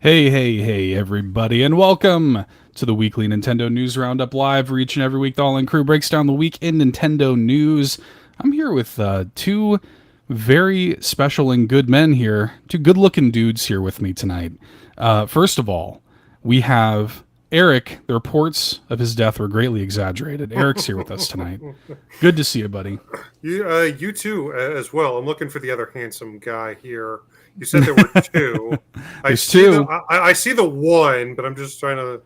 Hey, everybody, and welcome to the weekly Nintendo News Roundup Live, where each and every week the All In Crew breaks down the week in Nintendo news. I'm here with two very special and good men here, two good-looking dudes here with me tonight. First of all, we have Eric. The reports of his death were greatly exaggerated. Eric's here with us tonight. Good to see you, buddy. You too, as well. I'm looking for the other handsome guy here. You said there were two. There's two. I see the one, but I'm just trying to.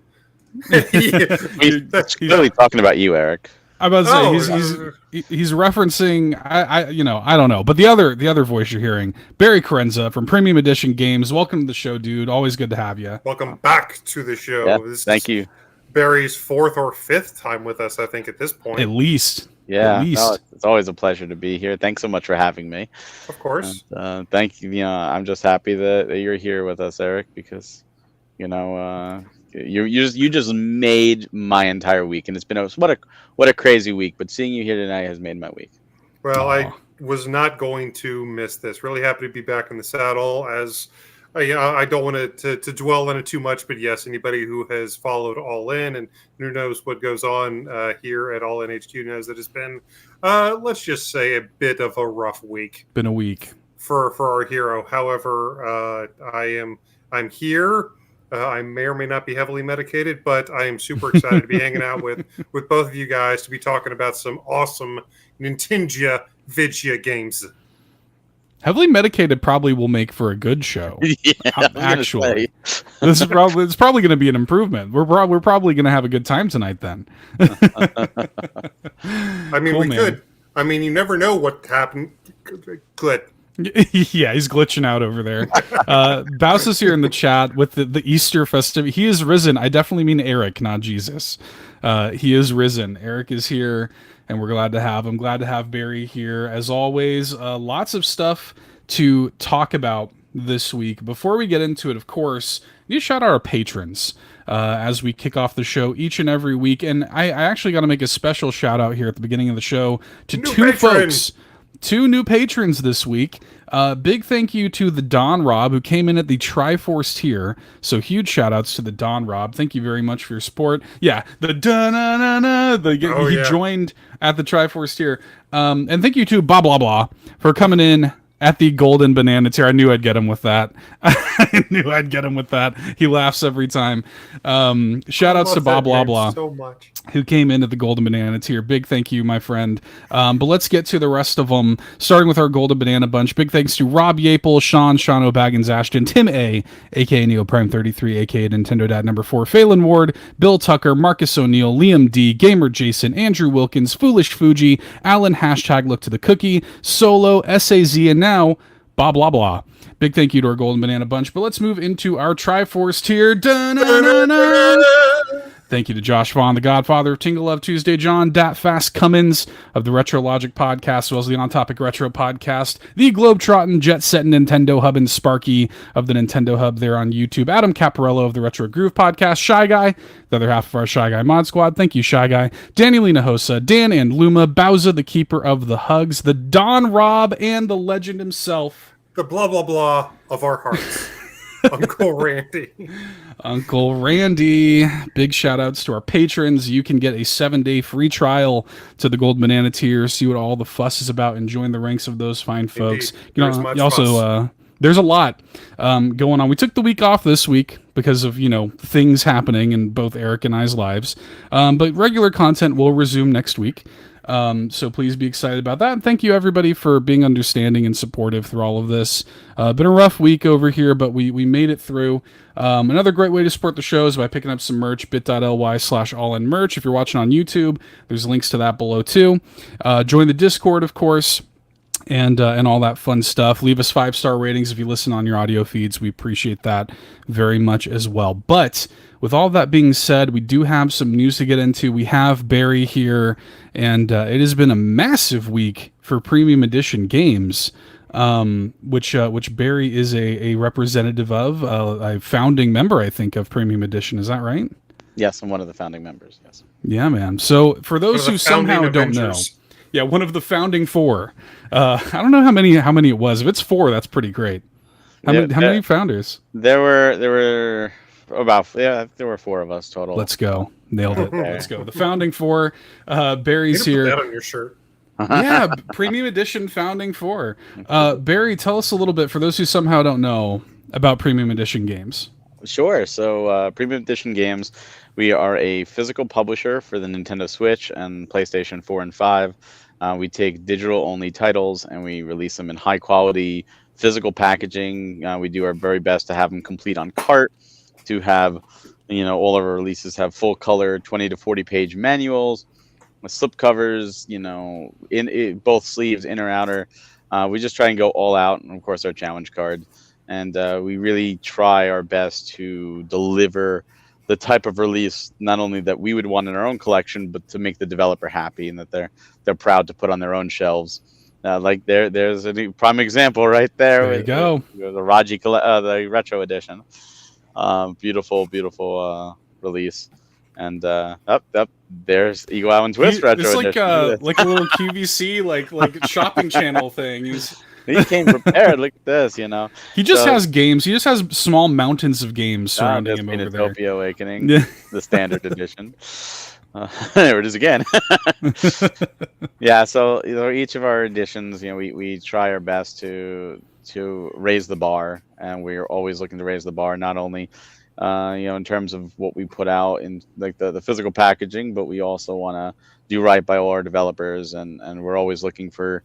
He's clearly talking about you, Eric. I'm about to say he's referencing I don't know, but the other voice you're hearing, Barry Carenza from Premium Edition Games. Welcome to the show, dude. Always good to have you. Welcome back to the show. Yeah, thank you. Barry's fourth or fifth time with us, I think, at this point. At least. Yeah, no, it's always a pleasure to be here. Thanks so much for having me. Of course. And, thank you. I'm just happy that you're here with us, Eric, because you just made my entire week, and it's been what a crazy week. But seeing you here tonight has made my week. Well, I was not going to miss this. Really happy to be back in the saddle. As I don't want to dwell on it too much, but yes, anybody who has followed All In and who knows what goes on here at All In HQ knows that it's been, let's just say, a bit of a rough week. Been a week for our hero. However, I'm here. I may or may not be heavily medicated, but I am super excited to be hanging out with both of you guys to be talking about some awesome Nintendo Vidya games. Heavily medicated probably will make for a good show. Yeah, actually, it's probably going to be an improvement. We're probably going to have a good time tonight. Then, I mean, cool, could. I mean, you never know what happened. Good. Yeah, he's glitching out over there. Baus is here in the chat with the Easter festivity. He is risen. I definitely mean Eric, not Jesus. He is risen. Eric is here, and we're glad to have him. Glad to have Barry here, as always. Lots of stuff to talk about this week. Before we get into it, of course, we need to shout out our patrons as we kick off the show each and every week. And I actually got to make a special shout out here at the beginning of the show to two new patrons this week. Big thank you to the Don Rob, who came in at the Triforce tier. So huge shout outs to the Don Rob. Thank you very much for your support. Yeah, the he joined at the Triforce tier. And thank you to blah blah blah for coming in at the Golden Banana tier. I knew I'd get him with that. He laughs every time. Shout outs to Bob Blah Blah, so much, who came into the Golden Banana tier. Big thank you, my friend. But let's get to the rest of them, starting with our Golden Banana bunch. Big thanks to Rob Yapel, Sean O'Baggins, Ashton, Tim A, aka Neo Prime 33, aka Nintendo Dad number 4, Phelan Ward, Bill Tucker, Marcus O'Neill, Liam D, Gamer Jason, Andrew Wilkins, Foolish Fuji, Alan, hashtag Look to the Cookie, Solo, SAZ, and now blah blah blah. Big thank you to our Golden Banana bunch. But let's move into our Triforce tier. Thank you to Josh Vaughn, the Godfather of Tingle Love Tuesday, John Datfast Cummins of the Retro Logic podcast, as well as the On Topic Retro podcast, the Globetrotting Jet Set Nintendo Hub, and Sparky of the Nintendo Hub there on YouTube, Adam Caparello of the Retro Groove podcast, Shy Guy, the other half of our Shy Guy mod squad. Thank you, Shy Guy. Danny Hosa, Dan and Luma, Bowser, the Keeper of the Hugs, the Don Rob, and the legend himself, the blah blah blah of our hearts. Uncle Randy. Uncle Randy. Big shout outs to our patrons. You can get a 7-day free trial to the Gold Banana tier, see what all the fuss is about, and join the ranks of those fine folks. There's a lot going on. We took the week off this week because of, things happening in both Eric and I's lives. But regular content will resume next week. So please be excited about that. And thank you, everybody, for being understanding and supportive through all of this. Been a rough week over here, but we made it through. Another great way to support the show is by picking up some merch, bit.ly/allinmerch. If you're watching on YouTube, there's links to that below too. Join the Discord, of course, and all that fun stuff. Leave us 5-star ratings if you listen on your audio feeds. We appreciate that very much as well. But with all that being said, we do have some news to get into. We have Barry here, and it has been a massive week for Premium Edition games, which Barry is a representative of, a founding member, I think, of Premium Edition. Is that right? Yes, I'm one of the founding members, yes. Yeah, man. So for those who somehow don't know, one of the founding four. I don't know how many it was. If it's 4, that's pretty great. How many founders? There were there were 4 of us total. Let's go. Nailed it. There. Let's go. The founding 4. Barry's You need to here. put that on your shirt. Yeah, premium edition founding 4. Barry, tell us a little bit for those who somehow don't know about premium edition games. Sure. So, Premium Edition Games, we are a physical publisher for the Nintendo Switch and PlayStation 4 and 5. We take digital-only titles and we release them in high-quality physical packaging. We do our very best to have them complete on cart, to have, all of our releases have full-color 20 to 40-page manuals, with slip covers, in both sleeves, inner, outer. We just try and go all out, and of course our challenge card. And we really try our best to deliver the type of release not only that we would want in our own collection, but to make the developer happy and that they're proud to put on their own shelves. Like there's a prime example right there. There you go. The Raji, the retro edition. Beautiful release. And up there's Eagle Eye and Twist retro it's edition. like a little QVC like shopping channel thing. He came prepared. Look at this, He just has games. He just has small mountains of games surrounding him over there. Utopia Awakening, the standard edition. There it is again. Yeah, so each of our editions, we try our best to raise the bar, and we're always looking to raise the bar, not only in terms of what we put out in like the physical packaging, but we also want to do right by all our developers, and we're always looking for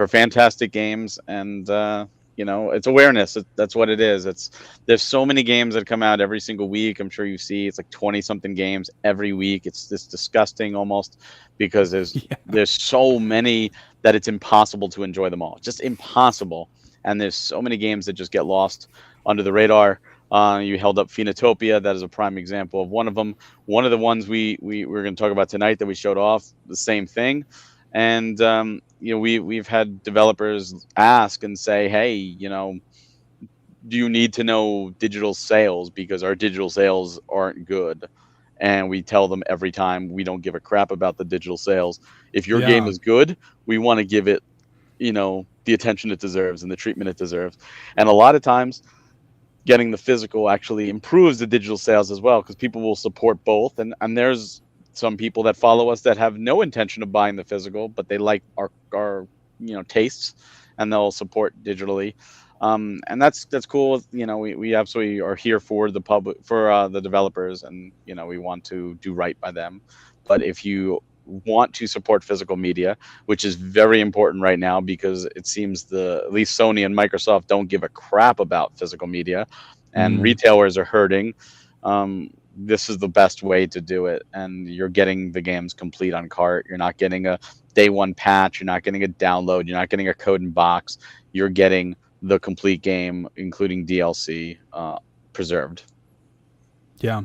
fantastic games, and it's awareness. That's what it is. There's so many games that come out every single week. I'm sure you see it's like 20 something games every week. It's just disgusting almost, because there's so many that it's impossible to enjoy them all. Just impossible. And there's so many games that just get lost under the radar. You held up Phoenotopia. That is a prime example of one of them. One of the ones we're going to talk about tonight that we showed off, the same thing. And we've had developers ask and say, hey, do you need to know digital sales, because our digital sales aren't good? And we tell them every time, we don't give a crap about the digital sales. If your game is good, we want to give it the attention it deserves and the treatment it deserves. And a lot of times getting the physical actually improves the digital sales as well, because people will support both. And there's some people that follow us that have no intention of buying the physical, but they like our tastes, and they'll support digitally. And that's cool. We absolutely are here for the public, for the developers, and we want to do right by them. But if you want to support physical media, which is very important right now, because it seems at least Sony and Microsoft don't give a crap about physical media, and retailers are hurting. This is the best way to do it, and you're getting the games complete on cart. You're not getting a day one patch. You're not getting a download. You're not getting a code in box. You're getting the complete game, including DLC, preserved. Yeah,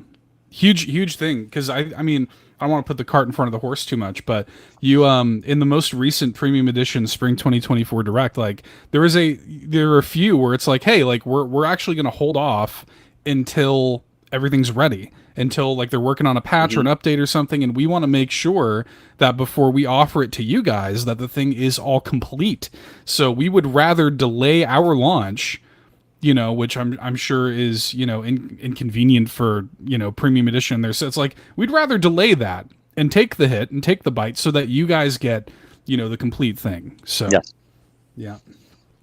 huge thing, because I mean, I don't want to put the cart in front of the horse too much, but you in the most recent premium edition spring 2024 direct, like there are a few where it's like, hey, like we're actually going to hold off until everything's ready, until like they're working on a patch or an update or something, and we want to make sure that before we offer it to you guys that the thing is all complete. So we would rather delay our launch, which I'm sure is inconvenient for premium edition there. So it's like we'd rather delay that and take the hit and take the bite so that you guys get the complete thing. So yeah.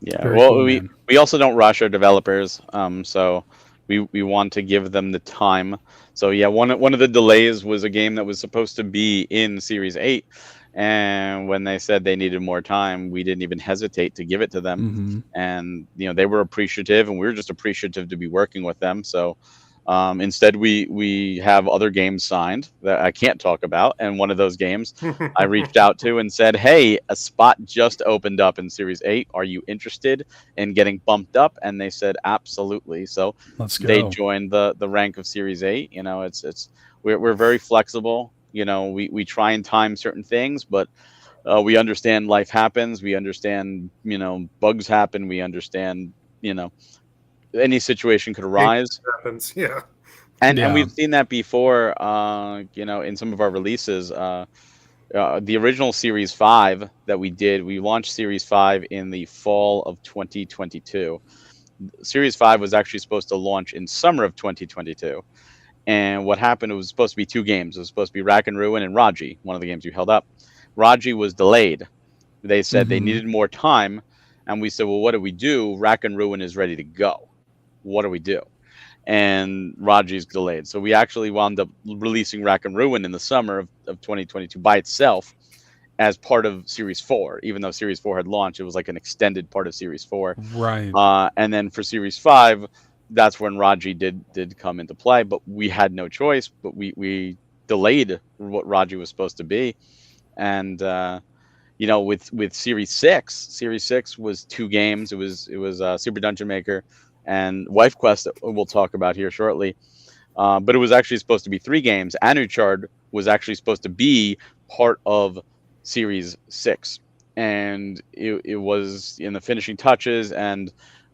Very Well, cool, we also don't rush our developers. So we want to give them the time. So yeah, one of the delays was a game that was supposed to be in Series 8, and when they said they needed more time, we didn't even hesitate to give it to them. And they were appreciative, and we were just appreciative to be working with them. So instead, we have other games signed that I can't talk about, and one of those games I reached out to and said, hey, a spot just opened up in Series 8. Are you interested in getting bumped up? And they said absolutely. So let's go. They joined the rank of Series 8. We're very flexible. We try and time certain things, but we understand life happens. We understand bugs happen. We understand any situation could arise. It happens, yeah. And we've seen that before, in some of our releases. The original Series 5 that we launched Series 5 in the fall of 2022. Series 5 was actually supposed to launch in summer of 2022. And what happened, it was supposed to be 2 games. It was supposed to be Rack and Ruin and Raji, one of the games you held up. Raji was delayed. They said they needed more time. And we said, well, what do we do? Rack and Ruin is ready to go. What do we do? And Raji's delayed. So we actually wound up releasing Rack and Ruin in the summer of 2022 by itself as part of Series 4. Even though Series 4 had launched, it was like an extended part of Series 4. Right. And then for Series 5, that's when Raji did come into play. But we had no choice. But we delayed what Raji was supposed to be. And with Series 6 was 2 games. It was Super Dungeon Maker and Wife Quest that we'll talk about here shortly. But it was actually supposed to be 3 games. Anuchard was actually supposed to be part of Series 6, and it was in the finishing touches, and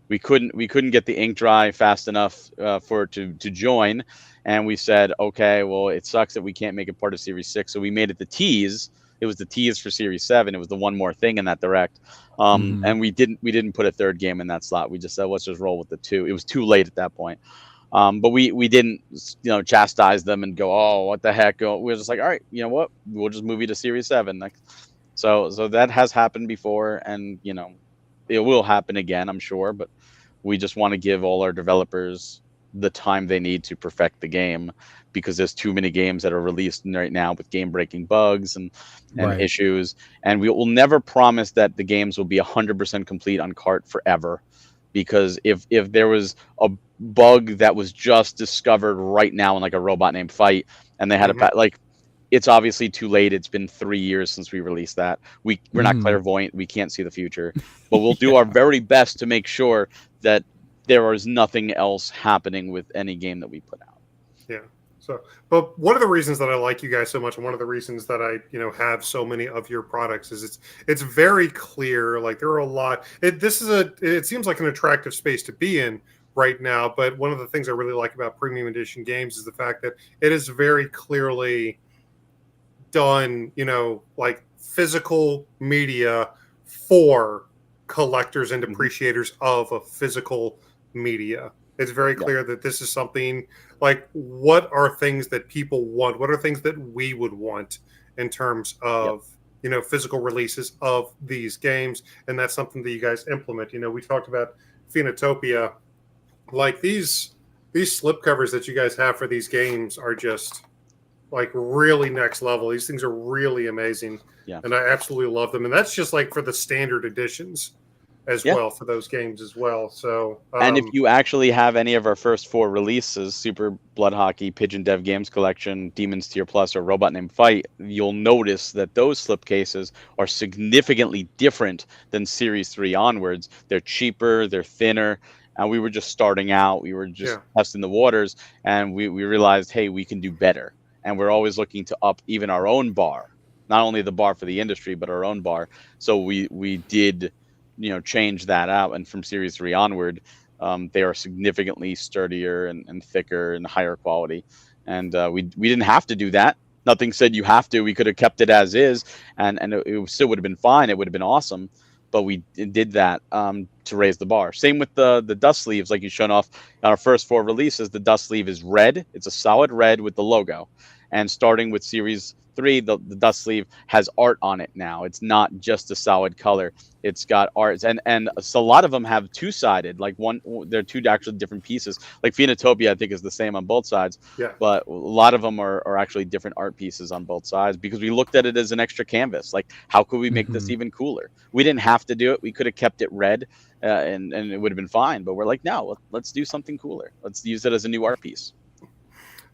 we couldn't get the ink dry fast enough for it to join. And we said, okay, well, it sucks that we can't make it part of Series 6, so we made it the tease. It was the tease for Series 7. It was the one more thing in that direct. And we didn't put a 3rd game in that slot. We just said, let's just roll with the 2. It was too late at that point. But we didn't, chastise them and go, oh, what the heck? We were just like, all right, you know what? We'll just move you to Series 7. So that has happened before, and, it will happen again, I'm sure. But we just want to give all our developers the time they need to perfect the game, because there's too many games that are released right now with game-breaking bugs and Right. issues. And we will never promise that the games will be 100% complete on cart forever, because if there was a bug that was just discovered right now in like a robot named Fight, and they had it's obviously too late. It's been 3 years since we released that. We're not clairvoyant. We can't see the future, but we'll do our very best to make sure that there is nothing else happening with any game that we put out. Yeah. So, but one of the reasons that I like you guys so much, and one of the reasons that I, have so many of your products is it's very clear. Like, there are a lot. It seems like an attractive space to be in right now. But one of the things I really like about premium edition games is the fact that it is very clearly done, like physical media for collectors and appreciators of a physical media. It's very clear that this is something like, what are things that people want? What are things that we would want in terms of, physical releases of these games? And that's something that you guys implement. We talked about Phenotopia. Like, these slipcovers that you guys have for these games are just like really next level. These things are really amazing. Yeah. And I absolutely love them. And that's just like for the standard editions as well, for those games as well. So, and if you actually have any of our first 4 releases, Super Blood Hockey, Pigeon Dev Games Collection, Demon's Tier Plus, or Robot Named Fight, you'll notice that those slipcases are significantly different than Series 3 onwards. They're cheaper, they're thinner, and we were just starting out. We were just testing the waters, and we realized, hey, we can do better. And we're always looking to up even our own bar, not only the bar for the industry, but our own bar. So we did change that out, and from Series 3 onward, they are significantly sturdier and thicker and higher quality. And we didn't have to do that. Nothing said you have to. We could have kept it as is, and it still would have been fine. It would have been awesome, but we did that to raise the bar. Same with the dust sleeves, like you shown off on our first 4 releases. The dust sleeve is red. It's a solid red with the logo, and starting with Series 3, the dust sleeve has art on it now. It's not just a solid color. It's got art, and so a lot of them have 2-sided. Like they're 2 actually different pieces. Like Phenotopia, I think, is the same on both sides. Yeah. But a lot of them are actually different art pieces on both sides, because we looked at it as an extra canvas. Like, how could we make this even cooler? We didn't have to do it. We could have kept it red, and it would have been fine. But we're like, no, let's do something cooler. Let's use it as a new art piece.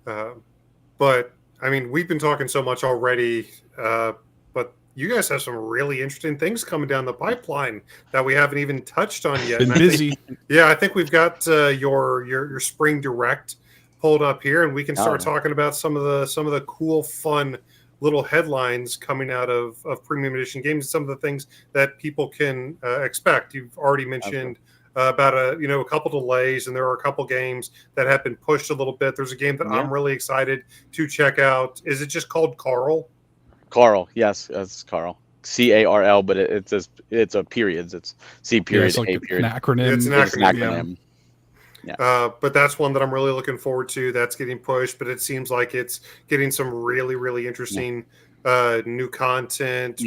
But I mean, we've been talking so much already, but you guys have some really interesting things coming down the pipeline that we haven't even touched on yet. Been busy. I think we've got your spring direct pulled up here, and we can start talking about some of the cool, fun little headlines coming out of premium edition games, some of the things that people can expect. You've already mentioned about a couple delays, and there are a couple games that have been pushed a little bit. There's a game that I'm really excited to check out. Is it just called Carl? Carl, yes, it's Carl. CARL, but it's a periods. It's C period, it's like A an period. acronym. It's an It's an acronym, acronym. but that's one that I'm really looking forward to. That's getting pushed, but it seems like it's getting some really, really interesting new content.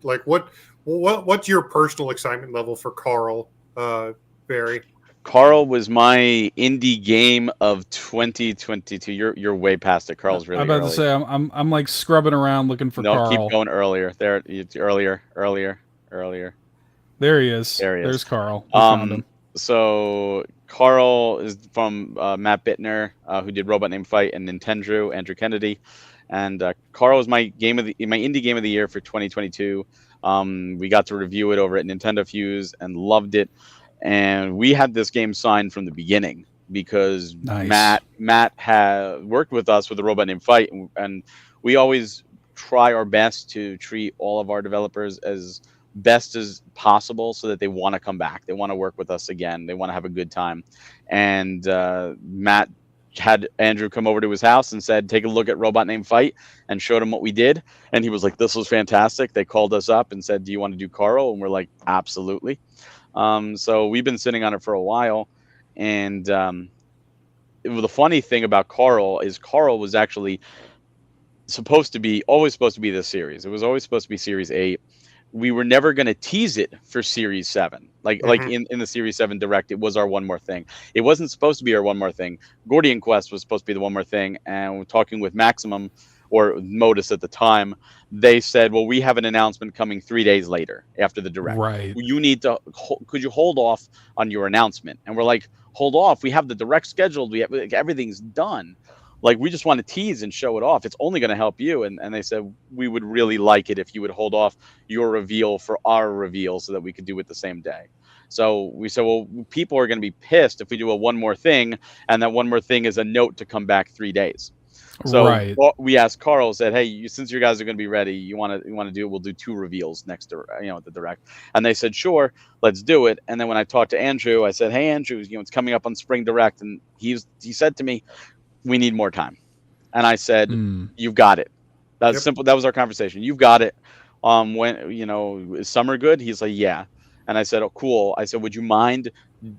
Like what's your personal excitement level for Carl, Barry? Carl was my indie game of 2022. You're way past it. Carl's I'm really about to early. say I'm like scrubbing around looking for No, keep Carl. going earlier. There, it's earlier. There he is. There he is. There's Carl. We found him. So Carl is from Matt Bittner, who did Robot Named Fight, and Nintendo, Andrew Kennedy, and Carl was my indie game of the year for 2022. We got to review it over at Nintendo Fuse and loved it, and we had this game signed from the beginning because Nice. Matt had worked with us with the Robot Named Fight, and we always try our best to treat all of our developers as best as possible so that they want to come back. They want to work with us again. They want to have a good time. And Matt had Andrew come over to his house and said, take a look at Robot Named Fight, and showed him what we did. And he was like, this was fantastic. They called us up and said, do you want to do Carl? And we're like, absolutely. So we've been sitting on it for a while. And the funny thing about Carl is Carl was actually always supposed to be this series. It was always supposed to be Series 8. We were never going to tease it for Series 7. Like in the Series 7 Direct, it was our one more thing. It wasn't supposed to be our one more thing. Gordian Quest was supposed to be the one more thing. And we're talking with Maximum or Modus at the time, they said, well, we have an announcement coming 3 days later after the Direct. Right. You need to, could you hold off on your announcement? And we're like, hold off. We have the Direct scheduled. We have, everything's done. Like, we just want to tease and show it off. It's only going to help you. And they said, we would really like it if you would hold off your reveal for our reveal so that we could do it the same day. So we said, well, people are going to be pissed if we do a one more thing, and that one more thing is a note to come back 3 days. So we asked Carl, said, hey, since you guys are going to be ready, you want to do it, we'll do 2 reveals next to, at the Direct. And they said, sure, let's do it. And then when I talked to Andrew, I said, hey, Andrew, it's coming up on Spring Direct. And he said to me, we need more time. And I said, you've got it. That's simple. That was our conversation. You've got it. When, is summer good? He's like, yeah. And I said, oh, cool. I said, would you mind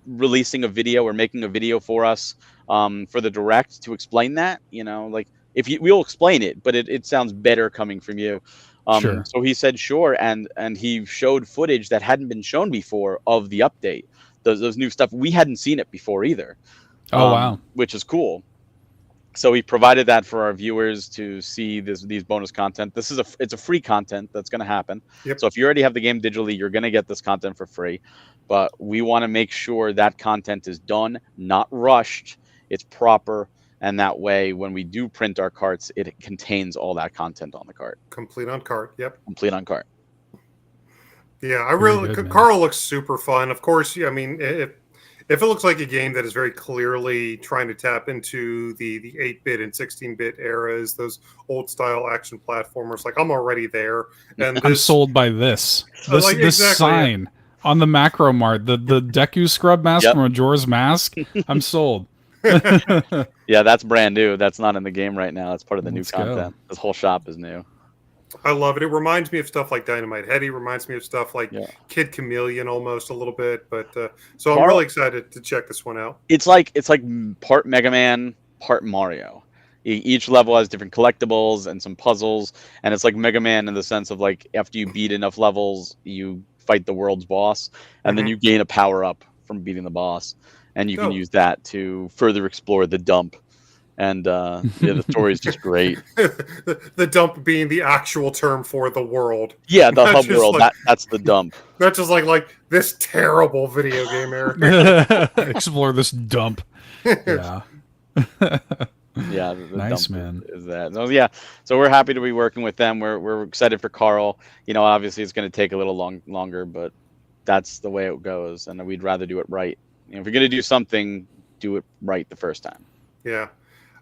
releasing a video or making a video for us for the Direct to explain that? We'll explain it, but it sounds better coming from you. Sure. So he said, sure. And he showed footage that hadn't been shown before of the update, those new stuff. We hadn't seen it before either. Oh, wow. Which is cool. So we provided that for our viewers to see these bonus content. It's a free content that's going to happen. So if you already have the game digitally, you're going to get this content for free. But we want to make sure that content is done, not rushed. It's proper. And that way, when we do print our carts, it contains all that content on the cart. Complete on cart. Yep. Complete on cart. Yeah, I really, Carl looks super fun. Of course, I mean, if it looks like a game that is very clearly trying to tap into the 8-bit and 16-bit eras, those old style action platformers, like I'm already there. And I'm sold by this sign on the Macro Mart, the Deku scrub mask from Majora's Mask. I'm sold. Yeah, that's brand new. That's not in the game right now. That's part of the new content. This whole shop is new. I love it. It reminds me of stuff like Dynamite Heady. Reminds me of stuff like Kid Chameleon almost a little bit. But so I'm really excited to check this one out. It's like part Mega Man, part Mario. Each level has different collectibles and some puzzles, and it's like Mega Man in the sense of like after you beat enough levels, you fight the world's boss, and then you gain a power up from beating the boss, and you can use that to further explore the dump. And the story is just great. The dump being the actual term for the world. Yeah, the hub world. That's the dump. Not just like this terrible video game era. Explore this dump. Yeah. Yeah, the nice, dump man. Is that? So yeah, so we're happy to be working with them. We're excited for Carl. Obviously it's going to take a little longer, but that's the way it goes, and we'd rather do it right. If you're going to do something, do it right the first time. Yeah.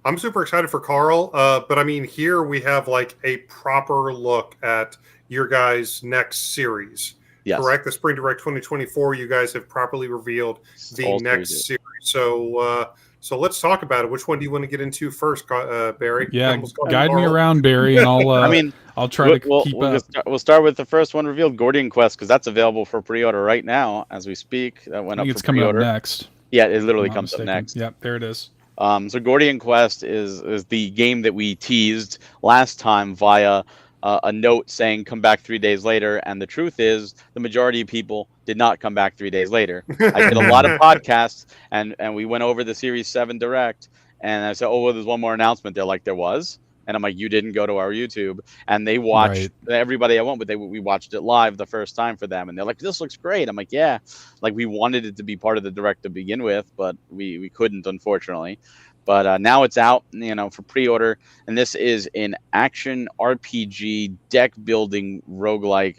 I'm super excited for Carl, but I mean, here we have like a proper look at your guys' next series. Yes. Correct? The Spring Direct 2024, you guys have properly revealed the next series. So So let's talk about it. Which one do you want to get into first, Barry? Yeah, Almost called guide me Carl. around, Barry, and I'll I mean, I'll try to we'll keep we'll, up. we'll start with the first one revealed, Gordian Quest, because that's available for pre-order right now as we speak. That I went think up it's for coming up pre-order. next. Yeah, it If I'm literally not comes up mistaken. next. Yep, there it is. So Gordian Quest is the game that we teased last time via a note saying come back 3 days later, and the truth is the majority of people did not come back 3 days later. I did a lot of podcasts, and we went over the Series 7 Direct, and I said, oh, well, there's one more announcement. They're like, there was? And I'm like, you didn't go to our YouTube. And they watched, everybody I went with, we watched it live the first time for them, and they're like, this looks great. I'm like, yeah. Like, we wanted it to be part of the Direct to begin with, but we couldn't, unfortunately. But now it's out, for pre-order, and this is an action RPG deck building roguelike,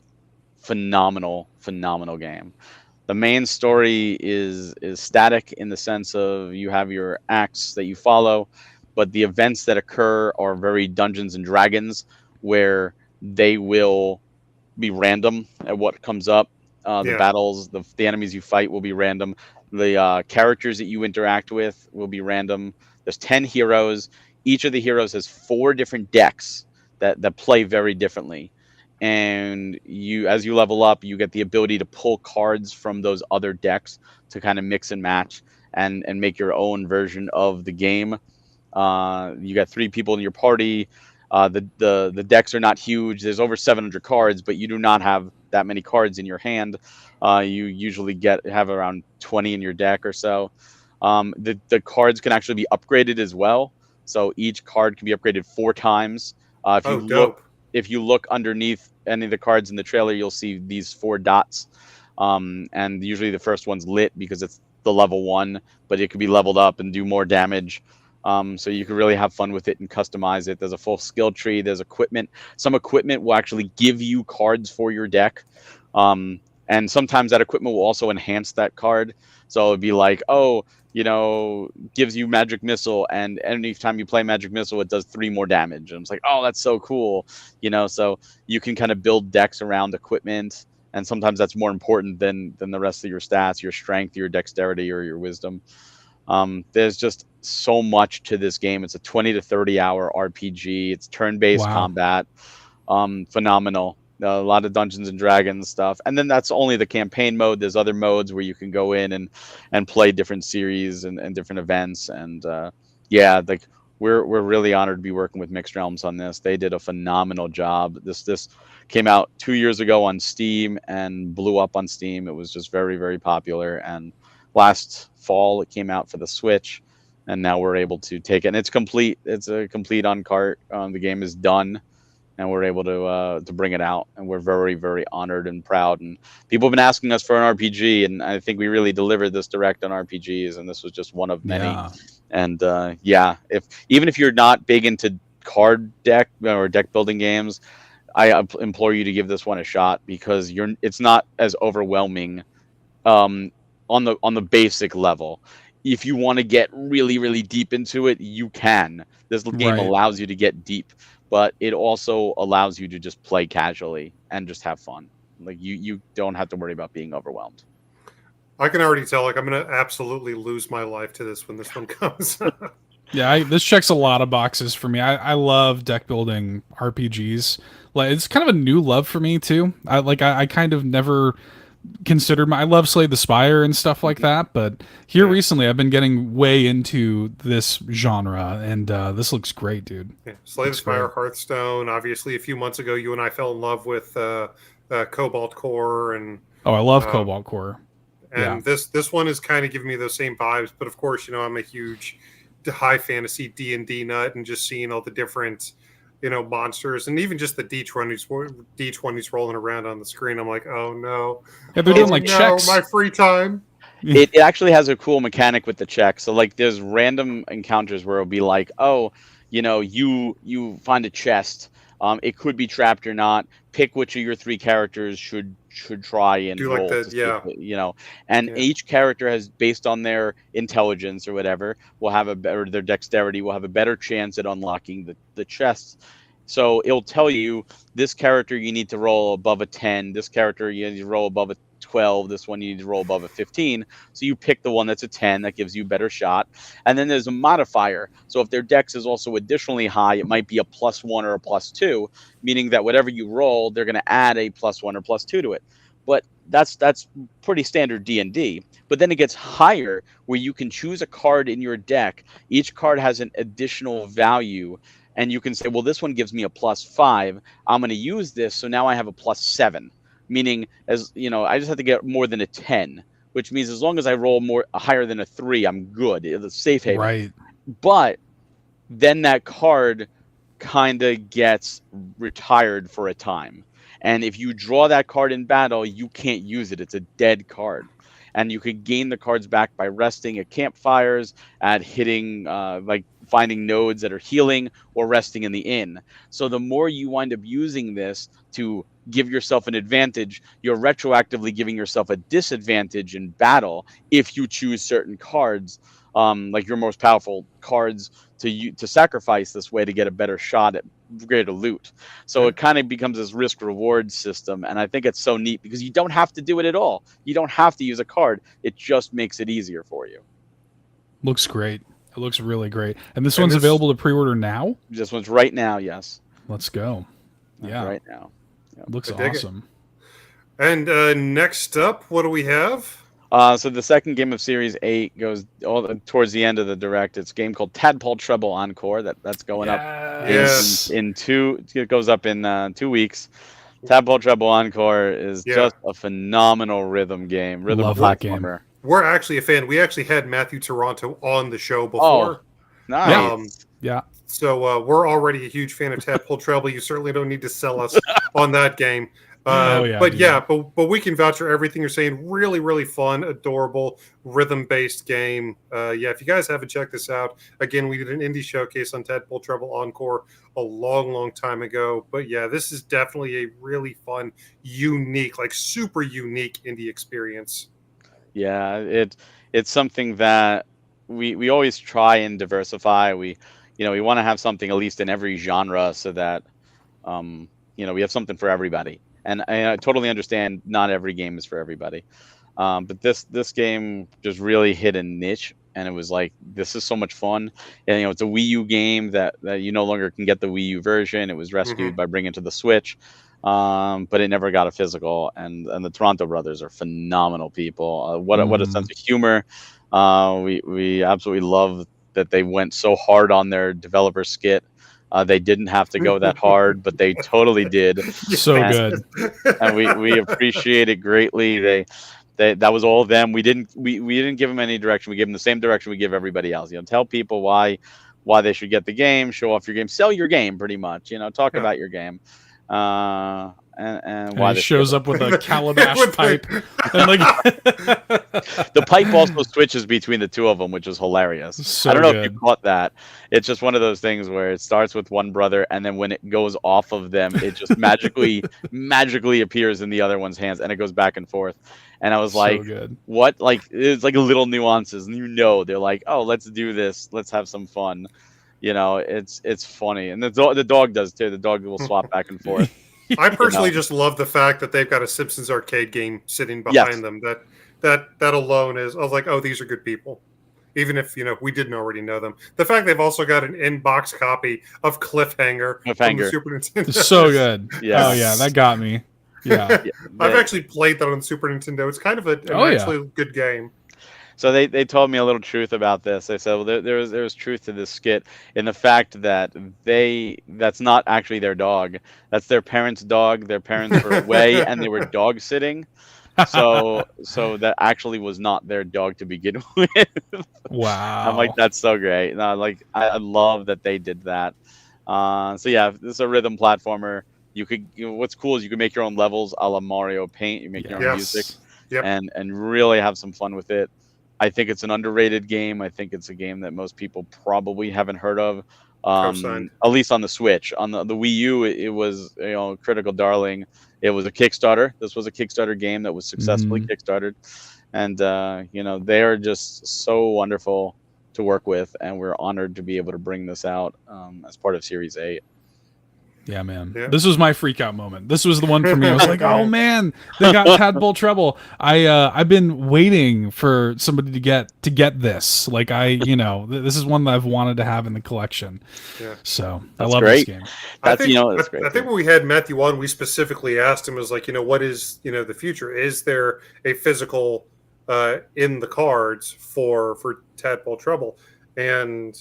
phenomenal game. The main story is static in the sense of you have your acts that you follow, but the events that occur are very Dungeons and Dragons, where they will be random at what comes up. The battles, the enemies you fight will be random. The characters that you interact with will be random. There's 10 heroes. Each of the heroes has 4 different decks that play very differently. And as you level up, you get the ability to pull cards from those other decks to kind of mix and match and make your own version of the game. You got 3 people in your party. The decks are not huge. There's over 700 cards, but you do not have that many cards in your hand. You usually have around 20 in your deck or so. The cards can actually be upgraded as well. So each card can be upgraded 4 times. If you look underneath any of the cards in the trailer, you'll see these 4 dots. And usually the first one's lit because it's the level 1, but it could be leveled up and do more damage. So you can really have fun with it and customize it. There's a full skill tree. There's equipment. Some equipment will actually give you cards for your deck. And sometimes that equipment will also enhance that card. So it'd be like, gives you magic missile, and anytime you play magic missile, it does 3 more damage. And it's like, oh, that's so cool. So you can kind of build decks around equipment. And sometimes that's more important than the rest of your stats, your strength, your dexterity, or your wisdom. There's just so much to this game. It's a 20 to 30 hour RPG. It's turn-based combat. Phenomenal. A lot of Dungeons and Dragons stuff. And then that's only the campaign mode. There's other modes where you can go in and play different series and different events. And we're really honored to be working with Mixed Realms on this. They did a phenomenal job. This came out 2 years ago on Steam and blew up on Steam. It was just very, very popular. And last fall it came out for the Switch, and now we're able to take it. And it's complete. It's a complete on cart. The game is done, and we're able to bring it out. And we're very, very honored and proud. And people have been asking us for an RPG, and I think we really delivered this Direct on RPGs, and this was just one of many. Yeah. And even if you're not big into card deck or deck building games, I implore you to give this one a shot, because it's not as overwhelming on the basic level. If you want to get really, really deep into it, you can. This game allows you to get deep, but it also allows you to just play casually and just have fun. Like you don't have to worry about being overwhelmed. I can already tell, I'm going to absolutely lose my life to this when this one comes. Yeah, this checks a lot of boxes for me. I love deck building RPGs. Like, it's kind of a new love for me too. I kind of never considered I love Slay the Spire and stuff like that, but here recently I've been getting way into this genre, and this looks great, dude. Yeah. Slay the Spire, Hearthstone. Obviously, a few months ago, you and I fell in love with Cobalt Core, and I love Cobalt Core. And this one is kind of giving me those same vibes, but of course, I'm a huge high fantasy D&D nut, and just seeing all the different monsters, and even just the D20s rolling around on the screen. I'm like, oh no. Yeah, they're doing checks. My free time. It actually has a cool mechanic with the check. So there's random encounters where it'll be like, oh, you find a chest. It could be trapped or not. Pick which of your 3 characters should try and do roll. Each character has, based on their intelligence or whatever, will have their dexterity will have a better chance at unlocking the chests. So it'll tell you, this character you need to roll above a 10. This character you need to roll above a 12. This one you need to roll above a 15. So you pick the one that's a 10. That gives you a better shot. And then there's a modifier. So if their dex is also additionally high, it might be a +1 or a +2, meaning that whatever you roll, they're going to add a +1 or +2 to it. But that's pretty standard D&D. But then it gets higher, where you can choose a card in your deck. Each card has an additional value, and you can say, well, this one gives me a +5. I'm going to use this, so now I have a +7. Meaning, as you know, I just have to get more than a 10, which means as long as I roll higher than a 3, I'm good. It's a safe haven. Right. But then that card kind of gets retired for a time. And if you draw that card in battle, you can't use it. It's a dead card. And you could gain the cards back by resting at campfires, at hitting, like finding nodes that are healing, or resting in the inn. So the more you wind up using this to give yourself an advantage, you're retroactively giving yourself a disadvantage in battle if you choose certain cards, like your most powerful cards, to sacrifice this way to get a better shot at greater loot. So it kind of becomes this risk reward system, and I think it's so neat because you don't have to do it at all. You don't have to use a card. It just makes it easier for you. Looks great. It looks really great. And this one's available to pre-order now? This one's right now, yes. Let's go. Yeah. Right now. Yep. Looks awesome. And next up, what do we have? So the second game of Series 8 goes towards the end of the direct. It's a game called Tadpole Treble Encore. That's going up in 2. It goes up in 2 weeks. Tadpole Treble Encore is just a phenomenal rhythm game. Love that game. We're actually a fan. We actually had Matthew Toronto on the show before. Oh, nice. Yeah. So we're already a huge fan of Tadpole Treble. You certainly don't need to sell us on that game. But we can vouch for everything you're saying. Really, really fun, adorable, rhythm-based game. If you guys haven't checked this out, again, we did an indie showcase on Tadpole Treble Encore a long, long time ago. But yeah, this is definitely a really fun, unique, like super unique indie experience. Yeah, it's something that we always try and diversify. We want to have something at least in every genre, so that we have something for everybody. And I totally understand not every game is for everybody. But this game just really hit a niche, and it was like, this is so much fun. And it's a Wii U game that you no longer can get the Wii U version. It was rescued by bringing it to the Switch. But it never got a physical, and the Toronto brothers are phenomenal people. What a sense of humor. We absolutely love that they went so hard on their developer skit. They didn't have to go that hard, but they totally did. So good. And we appreciate it greatly. That was all them. We didn't give them any direction. We gave them the same direction we give everybody else. Tell people why they should get the game, show off your game, sell your game, pretty much. Talk about your game. And why he shows up with a calabash pipe. And the pipe also switches between the two of them, which is hilarious. So I don't know good. if you caught that. It's just one of those things where it starts with one brother, and then when it goes off of them, it just magically appears in the other one's hands, and it goes back and forth. And I was like, good. what? Like, it's like little nuances, and they're like, oh, let's do this. Let's have some fun. It's funny, and the dog does too. The dog will swap back and forth. I personally just love the fact that they've got a Simpsons arcade game sitting behind them. That alone is, I was like, oh, these are good people. Even if we didn't already know them. The fact they've also got an in-box copy of Cliffhanger from the Super Nintendo. It's so good. Yes. Oh yeah, that got me. Yeah. I've actually played that on the Super Nintendo. It's kind of an actually good game. So they told me a little truth about this. They said, well, there was truth to this skit in the fact that that's not actually their dog. That's their parents' dog. Their parents were away and they were dog sitting. So that actually was not their dog to begin with. Wow. I'm like, that's so great. No, like I love that they did that. So yeah, this is a rhythm platformer. What's cool is you can make your own levels a la Mario Paint. You make your own music, and really have some fun with it. I think it's an underrated game. I think it's a game that most people probably haven't heard of, at least on the Switch. On the Wii U, it was a critical darling. It was a Kickstarter. This was a Kickstarter game that was successfully Kickstarted, and they are just so wonderful to work with, and we're honored to be able to bring this out as part of Series 8. Yeah, man. Yeah. This was my freak out moment. This was the one for me. I was like, oh man, they got Tadpole Treble. I've been waiting for somebody to get this. Like this is one that I've wanted to have in the collection. Yeah. So That's I love great. this game. That's I great. think when we had Matthew on, we specifically asked him, was like, what is the future? Is there a physical in the cards for Tadpole Trouble? And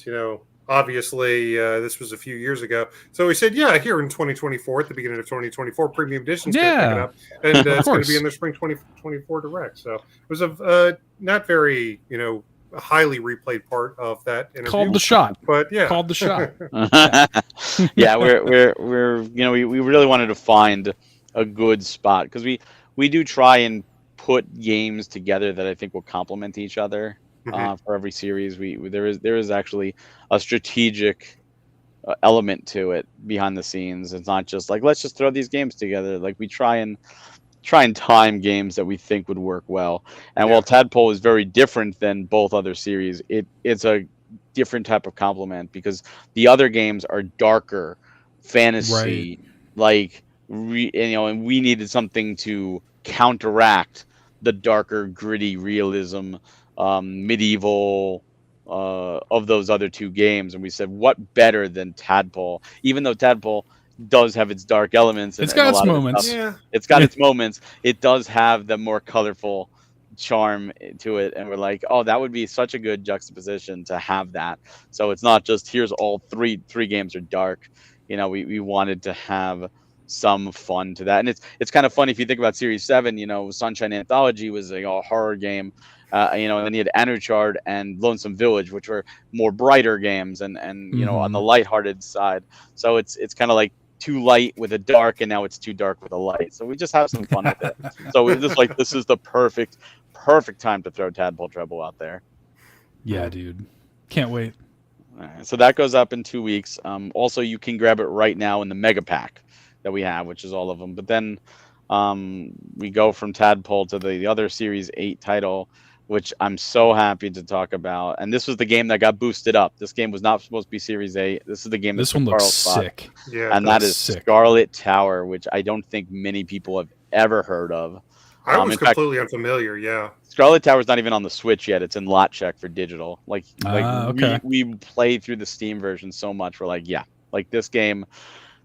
obviously this was a few years ago, so we said, yeah, here in 2024, at the beginning of 2024, Premium Edition's going to pick it up, and it's going to be in the spring 2024 direct. So it was a not very highly replayed part of that interview. Called the shot. But yeah, called the shot. Yeah, we're we really wanted to find a good spot, because we do try and put games together that I think will complement each other. For every series, there is actually a strategic element to it behind the scenes. It's not just like, let's just throw these games together. Like, we try and time games that we think would work well. And while Tadpole is very different than both other series, it's a different type of complement, because the other games are darker fantasy, like and we needed something to counteract the darker, gritty realism, medieval of those other two games. And we said, what better than Tadpole? Even though Tadpole does have its dark elements, it's got its moments. It's got its moments. It does have the more colorful charm to it, and we're like, oh, that would be such a good juxtaposition to have that. So it's not just, here's all three games are dark. We wanted to have some fun to that. And it's kind of funny if you think about Series 7. Sunshine Anthology was a horror game, and then you had Anuchard and Lonesome Village, which were more brighter games and on the lighthearted side. So it's kind of like too light with a dark, and now it's too dark with a light. So we just have some fun with it. So we just like, this is the perfect time to throw Tadpole Treble out there. Yeah, dude. Can't wait. So that goes up in 2 weeks. Also, you can grab it right now in the Mega Pack that we have, which is all of them. But then we go from Tadpole to the other Series 8 title, which I'm so happy to talk about. And this was the game that got boosted up. This game was not supposed to be Series 8. This is the game. This one looks sick. Yeah, and that is sick. Scarlet Tower, which I don't think many people have ever heard of. I was completely unfamiliar. Yeah, Scarlet Tower is not even on the Switch yet. It's in lot check for digital. Okay. we played through the Steam version so much. We're like, yeah, like this game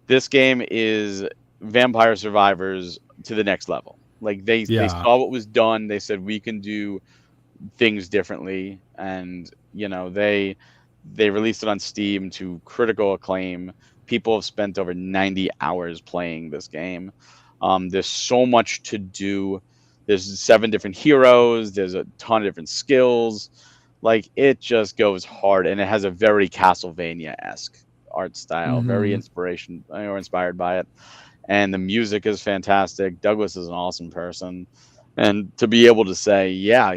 is Vampire Survivors to the next level. Like they saw what was done. They said, we can do things differently, and they released it on Steam to critical acclaim. People have spent over 90 hours playing this game. There's so much to do. There's 7 different heroes. There's a ton of different skills. Like, it just goes hard, and it has a very Castlevania-esque art style, very inspired by it. And the music is fantastic. Douglas is an awesome person, and to be able to say, yeah,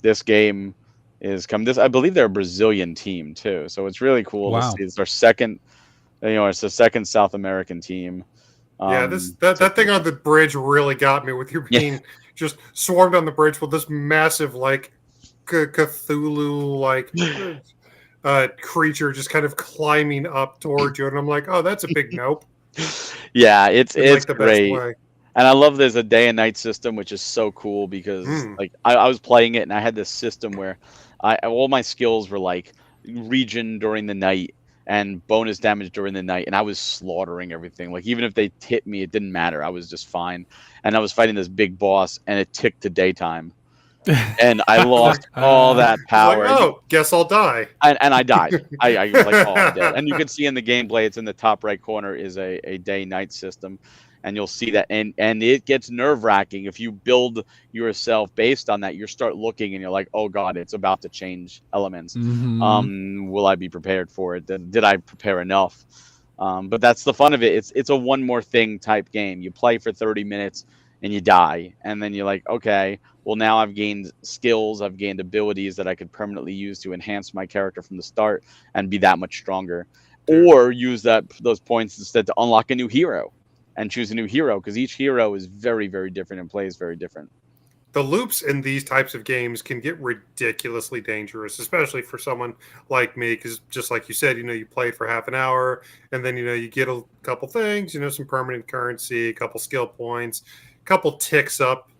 this game is coming. I believe they're a Brazilian team too, so it's really cool to see. It's our second, it's the second South American team. That thing on the bridge really got me, with you being just swarmed on the bridge with this massive, like, Cthulhu like creature just kind of climbing up towards you, and I'm like, oh, that's a big nope. Yeah, it's like the great. best way. And I love there's a day and night system, which is so cool, because like I was playing it and I had this system where all my skills were like region during the night and bonus damage during the night, and I was slaughtering everything. Like, even if they hit me, it didn't matter. I was just fine. And I was fighting this big boss, and it ticked to daytime. And I lost all that power. Like, oh, guess I'll die. And I died. I was like, oh, I'm dead. And you can see in the gameplay, it's in the top right corner, is a day-night system. And you'll see that. And it gets nerve-wracking. If you build yourself based on that, you start looking and you're like, oh, God, it's about to change elements. Will I be prepared for it? Did I prepare enough? But that's the fun of it. It's a one more thing type game. You play for 30 minutes and you die. And then you're like, okay, well, now I've gained skills, I've gained abilities that I could permanently use to enhance my character from the start and be that much stronger. Or use those points instead to unlock a new hero and choose a new hero, because each hero is very, very different and plays very different. the loops in these types of games can get ridiculously dangerous, especially for someone like me, because just like you said, you play it for half an hour, and then you get a couple things, some permanent currency, a couple skill points, a couple ticks up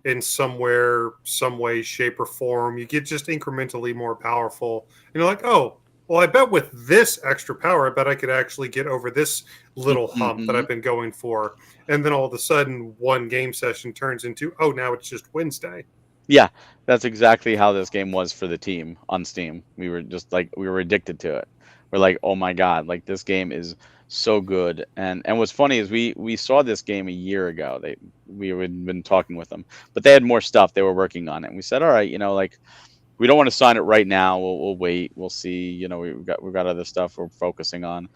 in somewhere, some way, shape, or form. You get just incrementally more powerful, and you're like, oh, well, I bet with this extra power, I bet I could actually get over this little hump that I've been going for. And then all of a sudden, one game session turns into, oh, now it's just Wednesday. Yeah, that's exactly how this game was for the team on Steam. We were just like, we were addicted to it. We're like, oh my God, like this game is so good. And what's funny is we saw this game a year ago. We had been talking with them, but they had more stuff. They were working on it. And we said, all right, like, we don't want to sign it right now. We'll wait. We'll see. We've got other stuff we're focusing on,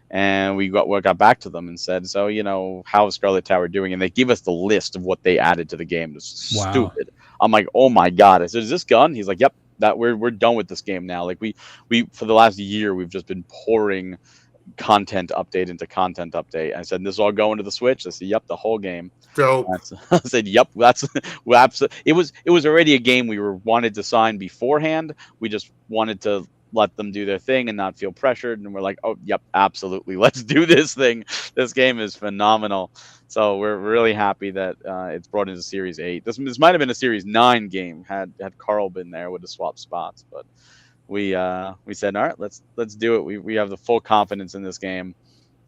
and we got back to them and said, so how is Scarlet Tower doing? And they gave us the list of what they added to the game. It's Wow. stupid. I'm like, oh my God! I said, is this done? He's like, yep. That we're done with this game now. Like we for the last year we've just been pouring content update into content update. I said, this is all going to the Switch. I said, yep, the whole game. Dope. I said, yep, that's it was already a game we wanted to sign beforehand. We just wanted to let them do their thing and not feel pressured. And we're like, oh, yep, absolutely, let's do this thing. This game is phenomenal. So we're really happy that it's brought into Series 8. This might have been a Series 9 game had Carl been there, would have swapped spots, but we said, all right, let's do it. We have the full confidence in this game,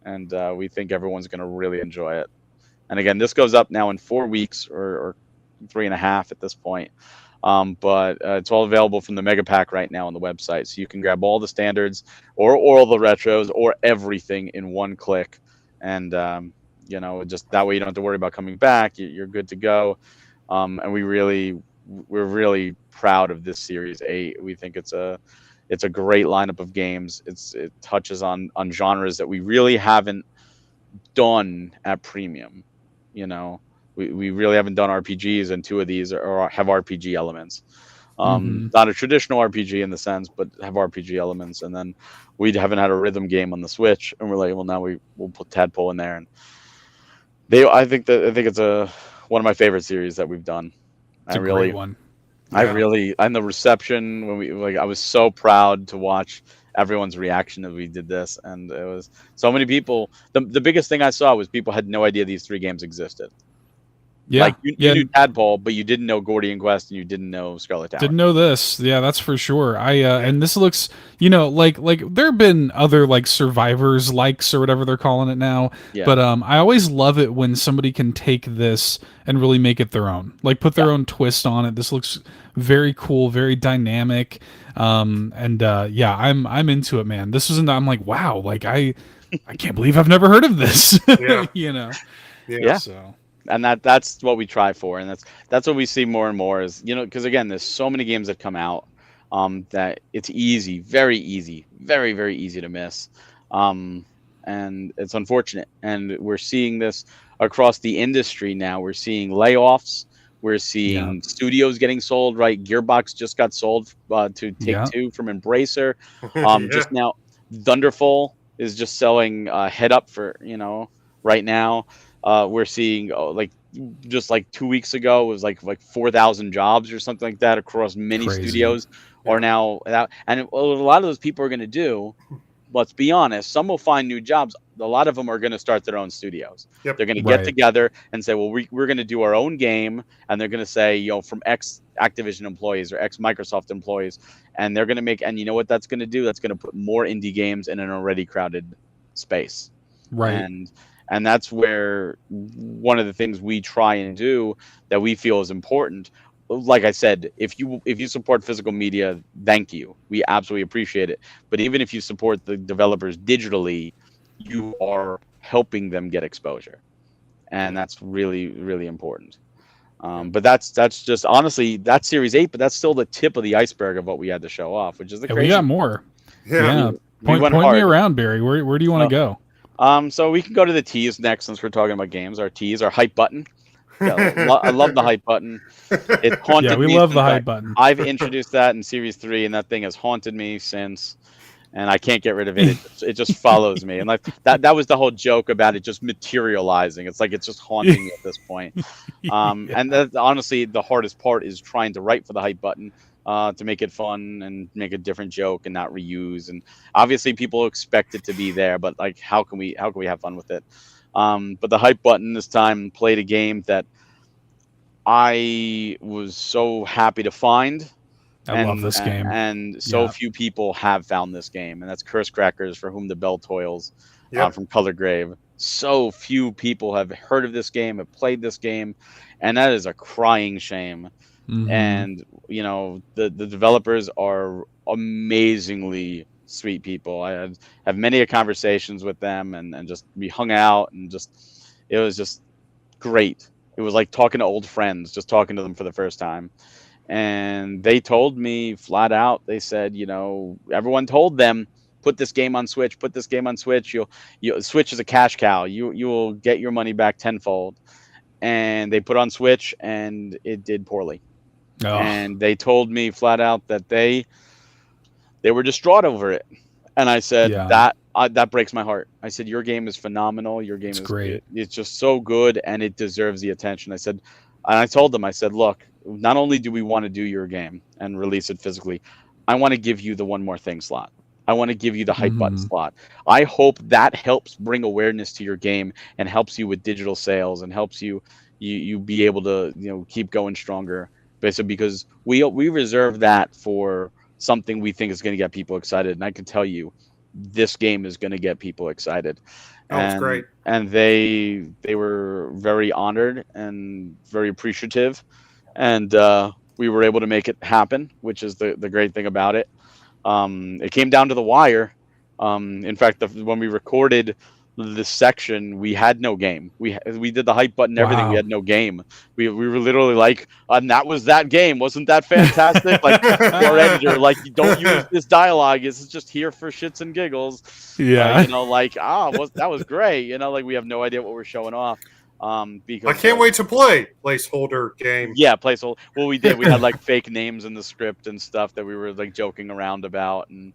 and we think everyone's going to really enjoy it. And again, this goes up now in 4 weeks or 3.5 at this point. But it's all available from the Mega Pack right now on the website. So you can grab all the standards or all the retros or everything in one click. And, just that way you don't have to worry about coming back. You're good to go. And we're really proud of this Series 8. We think it's a great lineup of games. It touches on genres that we really haven't done at premium. We really haven't done RPGs, and 2 of these have RPG elements. Not a traditional RPG in the sense, but have RPG elements. And then we haven't had a rhythm game on the Switch, and we're like, well, now we'll put Tadpole in there. And I think it's one of my favorite series that we've done. It's a great one. Yeah. And the reception when I was so proud to watch everyone's reaction as we did this, and it was so many people. The biggest thing I saw was people had no idea these 3 games existed. Yeah, like you knew Tadpole, but you didn't know Gordian Quest, and you didn't know Scarlet Tower. Didn't know this. Yeah, that's for sure. And this looks, like there have been other like survivors likes or whatever they're calling it now. Yeah. But I always love it when somebody can take this and really make it their own, like put their own twist on it. This looks very cool, very dynamic. I'm into it, man. I'm like, wow, like I can't believe I've never heard of this. Yeah. Yeah. So. And that's what we try for, and that's what we see more and more is, because again, there's so many games that come out that it's easy, very easy, very, very easy to miss, and it's unfortunate. And we're seeing this across the industry now. We're seeing layoffs. We're seeing studios getting sold. Right, Gearbox just got sold to Take-Two from Embracer. Just now, Thunderful is just selling Head Up for right now. We're seeing just like 2 weeks ago it was like 4,000 jobs or something like that across many studios are now out. And what a lot of those people are going to do, let's be honest, some will find new jobs. A lot of them are going to start their own studios. They're going to get together and say, well, we're going to do our own game. And they're going to say, from X Activision employees or X Microsoft employees. And they're going to make, and you know what that's going to do? That's going to put more indie games in an already crowded space. Right. And that's where one of the things we try and do that we feel is important. Like I said, if you support physical media, thank you. We absolutely appreciate it. But even if you support the developers digitally, you are helping them get exposure. And that's really, really important. But that's just honestly, that's Series 8, but that's still the tip of the iceberg of what we had to show off, which is the crazy. We got more. Yeah. Point me around, Barry. Where do you want to go? So we can go to the teas next since we're talking about games. Our teas, our hype button. I love the hype button. It haunted me. We love the hype button. I've introduced that in Series 3, and that thing has haunted me since. and I can't get rid of it. It just follows me, and like that was the whole joke about it just materializing. It's like it's just haunting me at this point. And that's honestly the hardest part is trying to write for the hype button, to make it fun and make a different joke and not reuse. And obviously people expect it to be there, but like how can we have fun with it? But the hype button this time played a game that I was so happy to find. I love this game. And so few people have found this game, and that's Curse Crackers, For Whom the Bell Toils, from Color Grave. So few people have heard of this game, have played this game, and that is a crying shame. And you know, the developers are amazingly sweet people. I have many conversations with them, and just we hung out, and just it was just great. It was like talking to old friends, just talking to them for the first time. And they told me flat out, they said, you know, everyone told them, put this game on Switch, put this game on Switch. Switch is a cash cow. You will get your money back tenfold. And they put on Switch, and it did poorly. And they told me flat out that they were distraught over it. And I said, that breaks my heart. I said, your game is phenomenal. Your game is great. It's just so good, and it deserves the attention. And I told them, I said, look, not only do we want to do your game and release it physically, I want to give you the one more thing slot. I want to give you the hype button slot. I hope that helps bring awareness to your game and helps you with digital sales and helps you be able to, you know, keep going stronger. Basically, because we reserve that for something we think is going to get people excited. And I can tell you, this game is going to get people excited. That's great. And they were very honored and very appreciative. And we were able to make it happen, which is the great thing about it. It came down to the wire. In fact, when we recorded this section, we had no game. We did the hype button, everything. Wow. We had no game. We were literally like, and that was that game. Wasn't that fantastic? Like our editor, like, don't use this dialogue. It's just here for shits and giggles. Yeah. You know, like, that was great. You know, like we have no idea what we're showing off. Because I can't wait to play placeholder game. Yeah, placeholder. Well, we did. We had like fake names in the script and stuff that we were like joking around about, and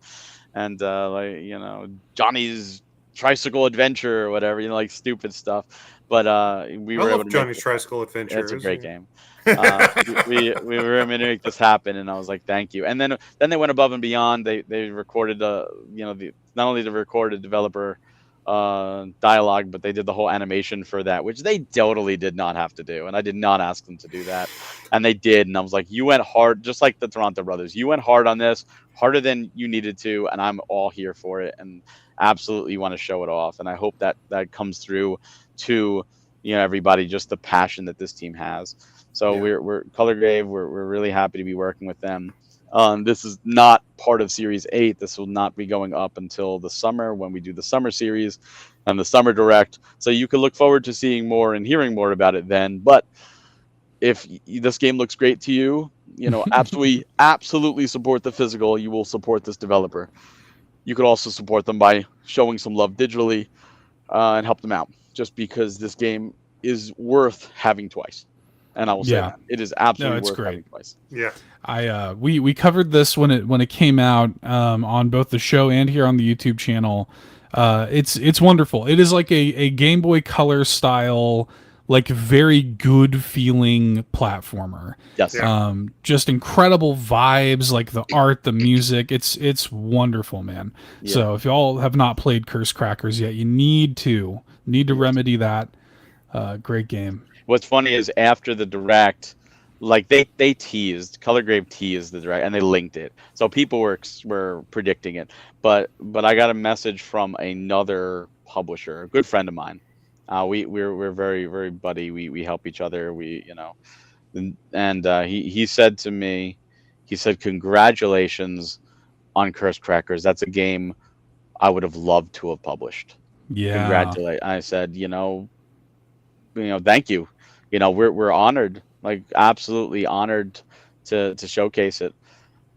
like, you know, Johnny's Tricycle Adventure or whatever, you know, like stupid stuff. But we were able to Johnny's Tricycle Adventure. It's a great game. We were able to make this happen, and I was like, thank you. And then they went above and beyond. They recorded you know, not only the recorded developer dialogue, but they did the whole animation for that, which they totally did not have to do, and I did not ask them to do that, and they did. And I was like, you went hard, just like the Toronto brothers. You went hard on this, harder than you needed to, and I'm all here for it, and absolutely want to show it off. And I hope that comes through to, you know, everybody, just the passion that this team has. So we're Color Grave. We're really happy to be working with them. This is not part of Series 8. This will not be going up until the summer when we do the summer series and the summer direct. So you can look forward to seeing more and hearing more about it then. But if this game looks great to you, you know, absolutely support the physical. You will support this developer. You could also support them by showing some love digitally and help them out, just because this game is worth having twice. And I will say that it is absolutely worth having twice. Yeah. We covered this when it came out on both the show and here on the YouTube channel. It's wonderful. It is like a Game Boy Color style, like very good feeling platformer. Yes. Just incredible vibes, like the art, the music. It's wonderful, man. Yeah. So if y'all have not played Curse Crackers yet, you need to remedy that. Great game. What's funny is after the direct, like they teased, Color Grave teased the direct, and they linked it, so people were predicting it. But I got a message from another publisher, a good friend of mine. We're very, very buddy. We help each other. We, you know, and he said to me, he said, congratulations on Curse Crackers. That's a game I would have loved to have published. Yeah. Congratulate. I said, you know, thank you. You know, we're honored, like absolutely honored to showcase it.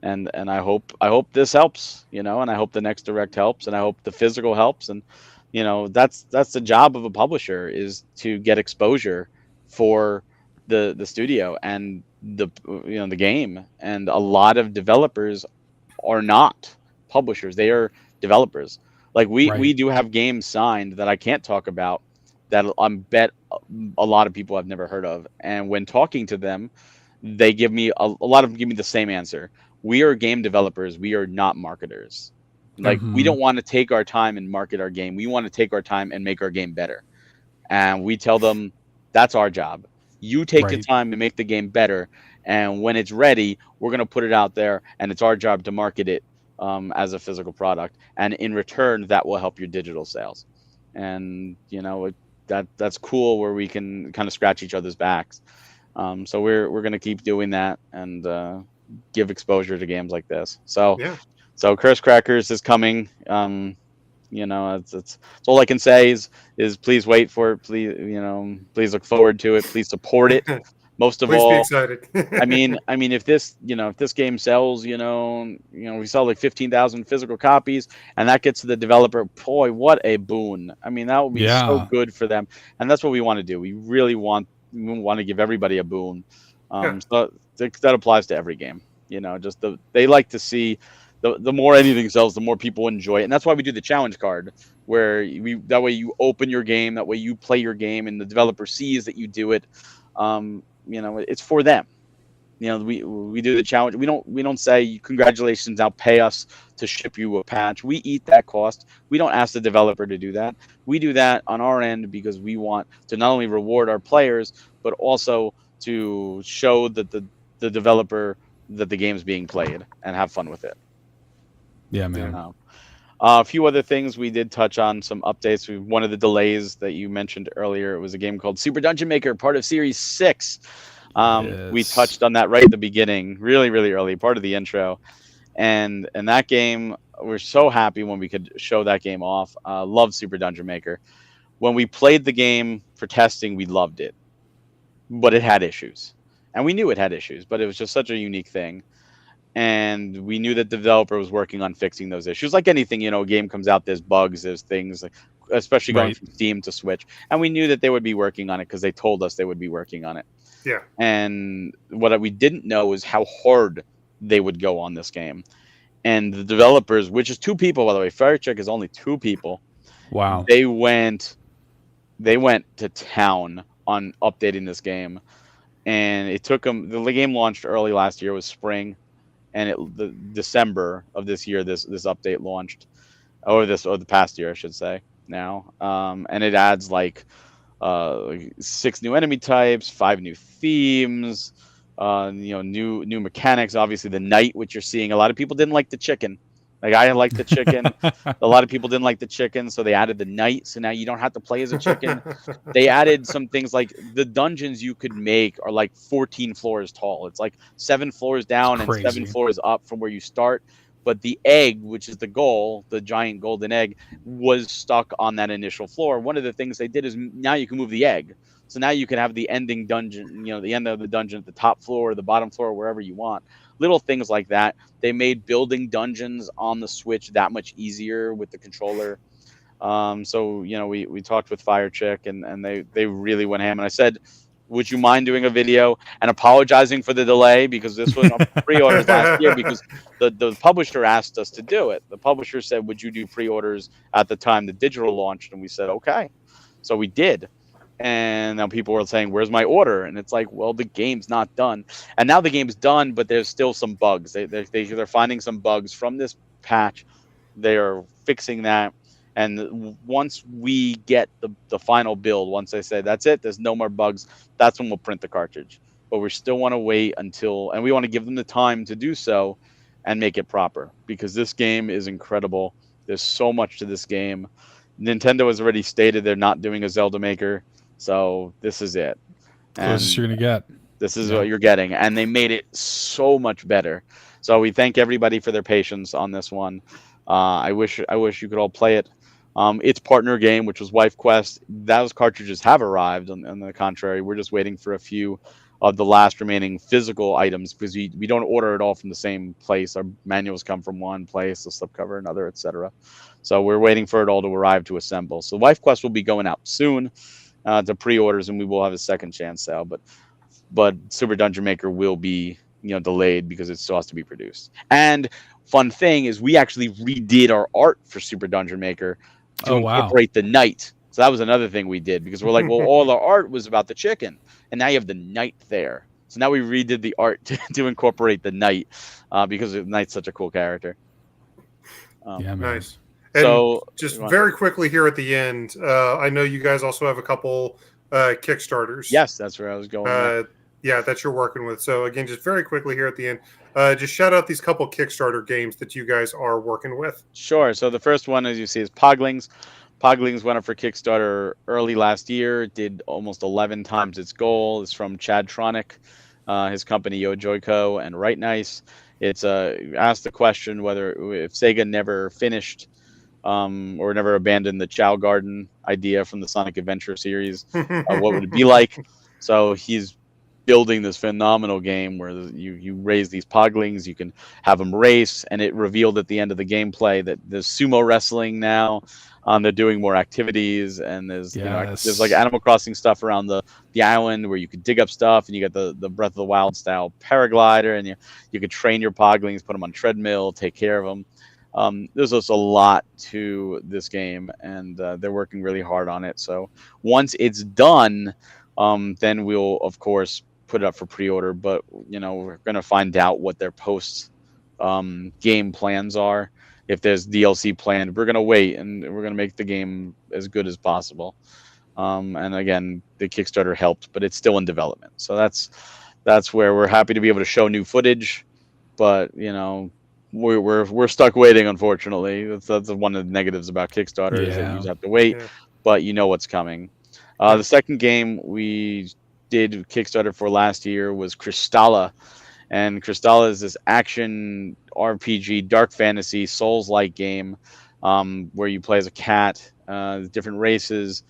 And I hope this helps, you know, and I hope the next direct helps, and I hope the physical helps. And, you know, that's the job of a publisher, is to get exposure for the studio and the game. And a lot of developers are not publishers. They are developers. Like we Right. do have games signed that I can't talk about that I bet a lot of people have never heard of. And when talking to them, they give me a lot of them give me the same answer. We are game developers. We are not marketers. Like we Hmm. don't want to take our time and market our game. We want to take our time and make our game better. And we tell them that's our job. You take the Right. time to make the game better, and when it's ready, we're going to put it out there, and it's our job to market it as a physical product. And in return, that will help your digital sales. And that's cool where we can kind of scratch each other's backs. So we're going to keep doing that and give exposure to games like this. So Yeah. so Curse Crackers is coming. It's all I can say is please wait for it. Please, please look forward to it. Please support it. Most of Please be all, excited. I mean, if this game sells, we sell like 15,000 physical copies, and that gets to the developer. Boy, what a boon! I mean, that would be so Yeah. good for them, and that's what we want to do. We really want to give everybody a boon. Yeah. So that applies to every game. Just they like to see the more anything sells, the more people enjoy it, and that's why we do the challenge card, where that way you open your game, that way you play your game, and the developer sees that you do it. It's for them. We do the challenge. We don't say congratulations, now pay us to ship you a patch. We eat that cost. We don't ask the developer to do that. We do that on our end because we want to not only reward our players, but also to show that the developer that the game's being played and have fun with it. Yeah, man. A few other things we did touch on, some updates. One of the delays that you mentioned earlier, it was a game called Super Dungeon Maker, part of Series 6. We Yes. touched on that right at the beginning, really, really early, part of the intro. And that game, we're so happy when we could show that game off. Love Super Dungeon Maker. When we played the game for testing, we loved it. But it had issues. And we knew it had issues, but it was just such a unique thing. And we knew that the developer was working on fixing those issues. Like anything, a game comes out, there's bugs, there's things, like, especially going Right. from Steam to Switch. And we knew that they would be working on it because they told us they would be working on it. Yeah. And what we didn't know is how hard they would go on this game. And the developers, which is 2 people, by the way, Firecheck is only 2 people. Wow. They went to town on updating this game. And it took them, the game launched early last year, it was spring. And the December of this year, this update launched, or the past year, I should say now. And it adds like 6 new enemy types, 5 new themes, new mechanics. Obviously, the knight, which you're seeing. A lot of people didn't like the chicken. Like I like the chicken. A lot of people didn't like the chicken, so they added the knight. So now you don't have to play as a chicken. They added some things like the dungeons you could make are like 14 floors tall. It's like 7 floors down and 7 crazy. floors up from where you start. But the egg, which is the goal, the giant golden egg, was stuck on that initial floor. One of the things they did is now you can move the egg. So now you can have the ending dungeon, the end of the dungeon at the top floor or the bottom floor, wherever you want. Little things like that. They made building dungeons on the Switch that much easier with the controller. So we talked with Firechick and they really went ham. And I said, would you mind doing a video and apologizing for the delay, because this was on pre-orders last year, because the publisher asked us to do it. The publisher said, would you do pre-orders at the time the digital launched? And we said, okay. So we did. And now people were saying, where's my order? And it's like, well, the game's not done. And now the game's done, but there's still some bugs. They're finding some bugs from this patch. They are fixing that. And once we get the final build, once they say that's it, there's no more bugs, that's when we'll print the cartridge. But we still want to wait until, and we want to give them the time to do so and make it proper, because this game is incredible. There's so much to this game. Nintendo has already stated they're not doing a Zelda Maker, so this is it. Closest you're gonna get. This is what you're getting, and they made it so much better. So we thank everybody for their patience on this one. I wish you could all play it. Its partner game, which was Wife Quest, those cartridges have arrived. On the contrary, we're just waiting for a few of the last remaining physical items, because we don't order it all from the same place. Our manuals come from one place, the slipcover another, etc. So we're waiting for it all to arrive to assemble. So Wife Quest will be going out soon to pre-orders, and we will have a second chance sale. But Super Dungeon Maker will be delayed because it still has to be produced. And fun thing is we actually redid our art for Super Dungeon Maker to incorporate the knight. So that was another thing we did, because we're like, well, all our art was about the chicken, and now you have the knight there. So now we redid the art to incorporate the knight, because the knight's such a cool character. Yeah, man. Nice. And So just very quickly here at the end, I know you guys also have a couple Kickstarters. Yes, that's where I was going. Yeah, that you're working with. So again, just very quickly here at the end, just shout out these couple Kickstarter games that you guys are working with. Sure. So the first one, as you see, is Poglings. Poglings went up for Kickstarter early last year. It did almost 11 times its goal. It's from Chad Tronic, his company Yo Joyco and Right Nice. It's asked the question whether if Sega never finished or never abandoned the Chow Garden idea from the Sonic Adventure series, what would it be like? So he's building this phenomenal game where you raise these Poglings, you can have them race, and it revealed at the end of the gameplay that there's sumo wrestling now. They're doing more activities, and there's there's like Animal Crossing stuff around the island where you could dig up stuff, and you got the Breath of the Wild style paraglider, and you could train your Poglings, put them on treadmill, take care of them. There's also a lot to this game, and they're working really hard on it. So once it's done, then we'll of course put it up for pre-order. But we're gonna find out what their post game plans are. If there's DLC planned, we're gonna wait, and we're gonna make the game as good as possible. And again, the Kickstarter helped, but it's still in development. So that's where we're happy to be able to show new footage, but we're stuck waiting, unfortunately. That's one of the negatives about Kickstarter, is that you just have to wait, but you know what's coming. The second game we did Kickstarter for last year was Crystalla. And Crystalla is this action RPG, dark fantasy, Souls-like game where you play as a cat, different races.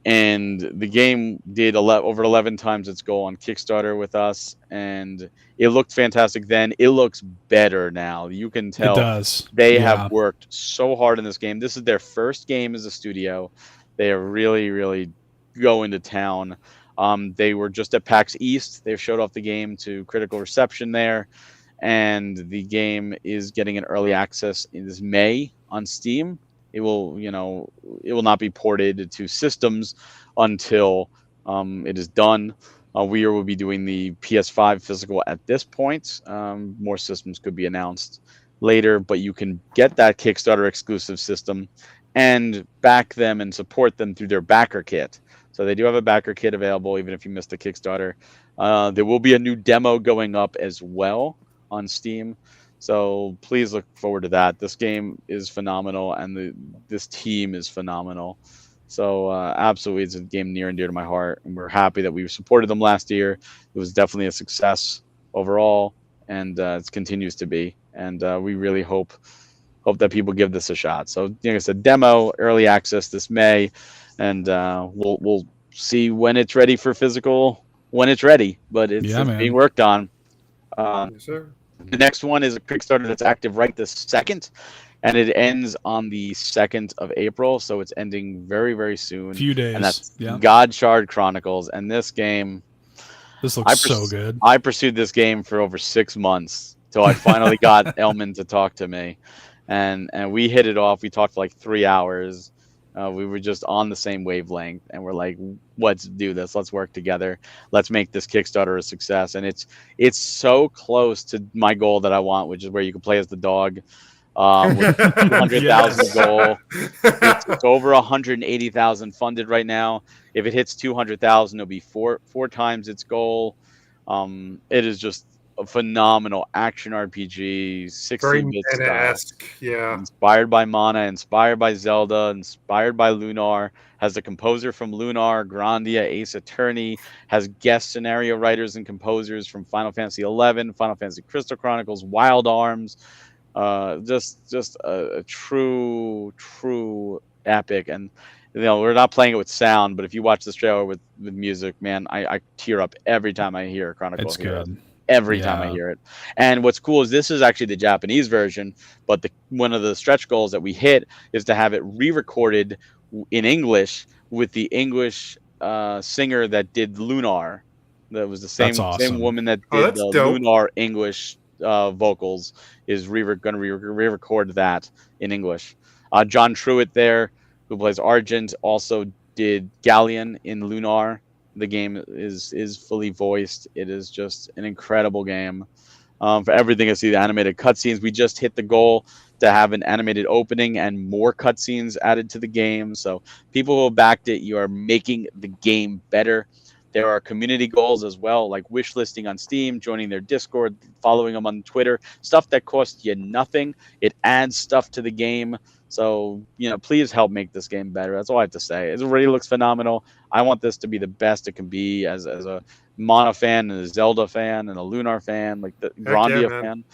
And the game did over 11 times its goal on Kickstarter with us. And it looked fantastic then. It looks better now. You can tell it does. They have worked so hard in this game. This is their first game as a studio. They are really, really going to town. They were just at PAX East. They've showed off the game to critical reception there, and the game is getting an early access in this May on Steam. It will, it will not be ported to systems until it is done. We will be doing the PS5 physical at this point. More systems could be announced later, but you can get that Kickstarter exclusive system and back them and support them through their backer kit. So they do have a backer kit available, even if you missed the Kickstarter. There will be a new demo going up as well on Steam. So please look forward to that. This game is phenomenal, and this team is phenomenal. So absolutely, it's a game near and dear to my heart. And we're happy that we supported them last year. It was definitely a success overall, and it continues to be. And we really hope that people give this a shot. So like I said, demo, early access this May. And we'll see when it's ready for physical, when it's ready. But it's being worked on. Yes, sir. The next one is a Kickstarter that's active right this second, and it ends on the 2nd of April. So it's ending very, very soon. Few days. And that's God Shard Chronicles. And this game, this looks so good. I pursued this game for over 6 months till I finally got Elman to talk to me, and we hit it off. We talked for like 3 hours. We were just on the same wavelength, and we're like, let's do this. Let's work together. Let's make this Kickstarter a success. And it's so close to my goal that I want, which is where you can play as the dog with 200,000 goal. It's over 180,000 funded right now. If it hits 200,000, it'll be four times its goal. It is just a phenomenal action RPG, 16-bit style. Inspired by Mana, inspired by Zelda, inspired by Lunar. Has the composer from Lunar, Grandia, Ace Attorney. Has guest scenario writers and composers from Final Fantasy XI, Final Fantasy Crystal Chronicles, Wild Arms. Just a true epic. And we're not playing it with sound, but if you watch this trailer with music, man, I tear up every time I hear Chronicles. It's good. Every time I hear it. And what's cool is this is actually the Japanese version, but one of the stretch goals that we hit is to have it re-recorded in English with the English singer that did Lunar. That was the That's same awesome. woman that Oh, did that's the dope. Lunar English vocals is going to re-record that in English. John Truitt there, who plays Argent, also did Galleon in Lunar. The game is fully voiced. It is just an incredible game. For everything I see, the animated cutscenes. We just hit the goal to have an animated opening and more cutscenes added to the game. So people who have backed it, you are making the game better. There are community goals as well, like wish listing on Steam, joining their Discord, following them on Twitter, stuff that costs you nothing. It adds stuff to the game. So, please help make this game better. That's all I have to say. It already looks phenomenal. I want this to be the best it can be as a Mana fan and a Zelda fan and a Lunar fan, like the Heck yeah, Grandia man. fan.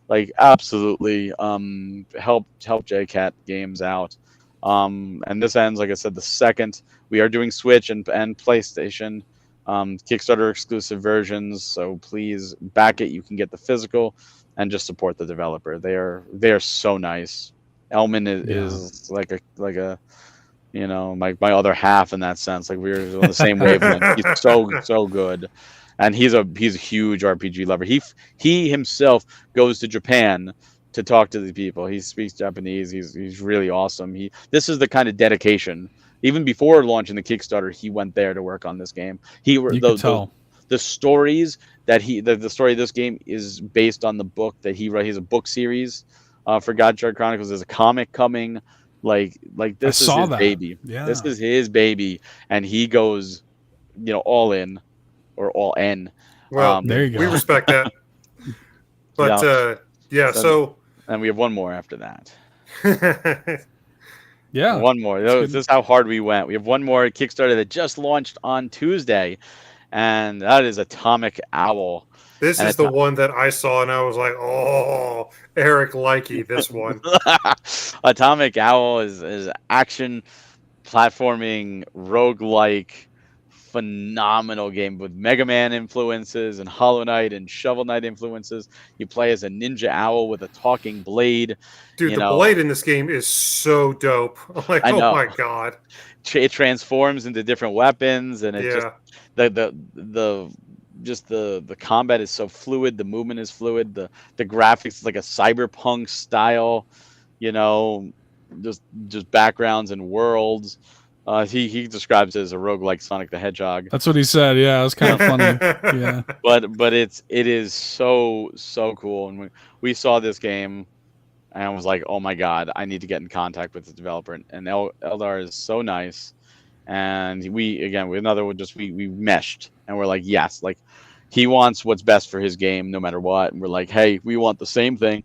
Like absolutely help JCat games out. And this ends, like I said, the second. We are doing Switch and PlayStation Kickstarter exclusive versions, so please back it. You can get the physical and just support the developer. They are so nice. Elman is like a my other half in that sense. Like we were on the same wavelength. He's so good, and he's a huge RPG lover. He himself goes to Japan to talk to the people. He speaks Japanese. He's really awesome. This is the kind of dedication. Even before launching the Kickstarter, he went there to work on this game. You could tell. The stories that the story of this game is based on the book that he wrote. He has a book series for Godchild Chronicles. There's a comic coming. Like this is his baby. Yeah. This is his baby, and he goes, all in or all in. Well, there you go. We respect that. But yeah. So and we have one more after that. Yeah. One more. This is how hard we went. We have one more Kickstarter that just launched on Tuesday, and that is Atomic Owl. This is the one that I saw, and I was like, "Oh, Eric likey this one." Atomic Owl is action platforming roguelike phenomenal game with Mega Man influences and Hollow Knight and Shovel Knight influences. You play as a ninja owl with a talking blade. Dude, the blade in this game is so dope. I'm like, oh my god. It transforms into different weapons, and it just the combat is so fluid, the movement is fluid, the graphics is like a cyberpunk style, just backgrounds and worlds. He describes it as a roguelike Sonic the Hedgehog. That's what he said. Yeah, it was kind of funny. Yeah. But it is so cool. And when we saw this game, and I was like, oh my god, I need to get in contact with the developer. And Eldar is so nice. And we meshed, and we're like, yes, like he wants what's best for his game no matter what. And we're like, hey, we want the same thing.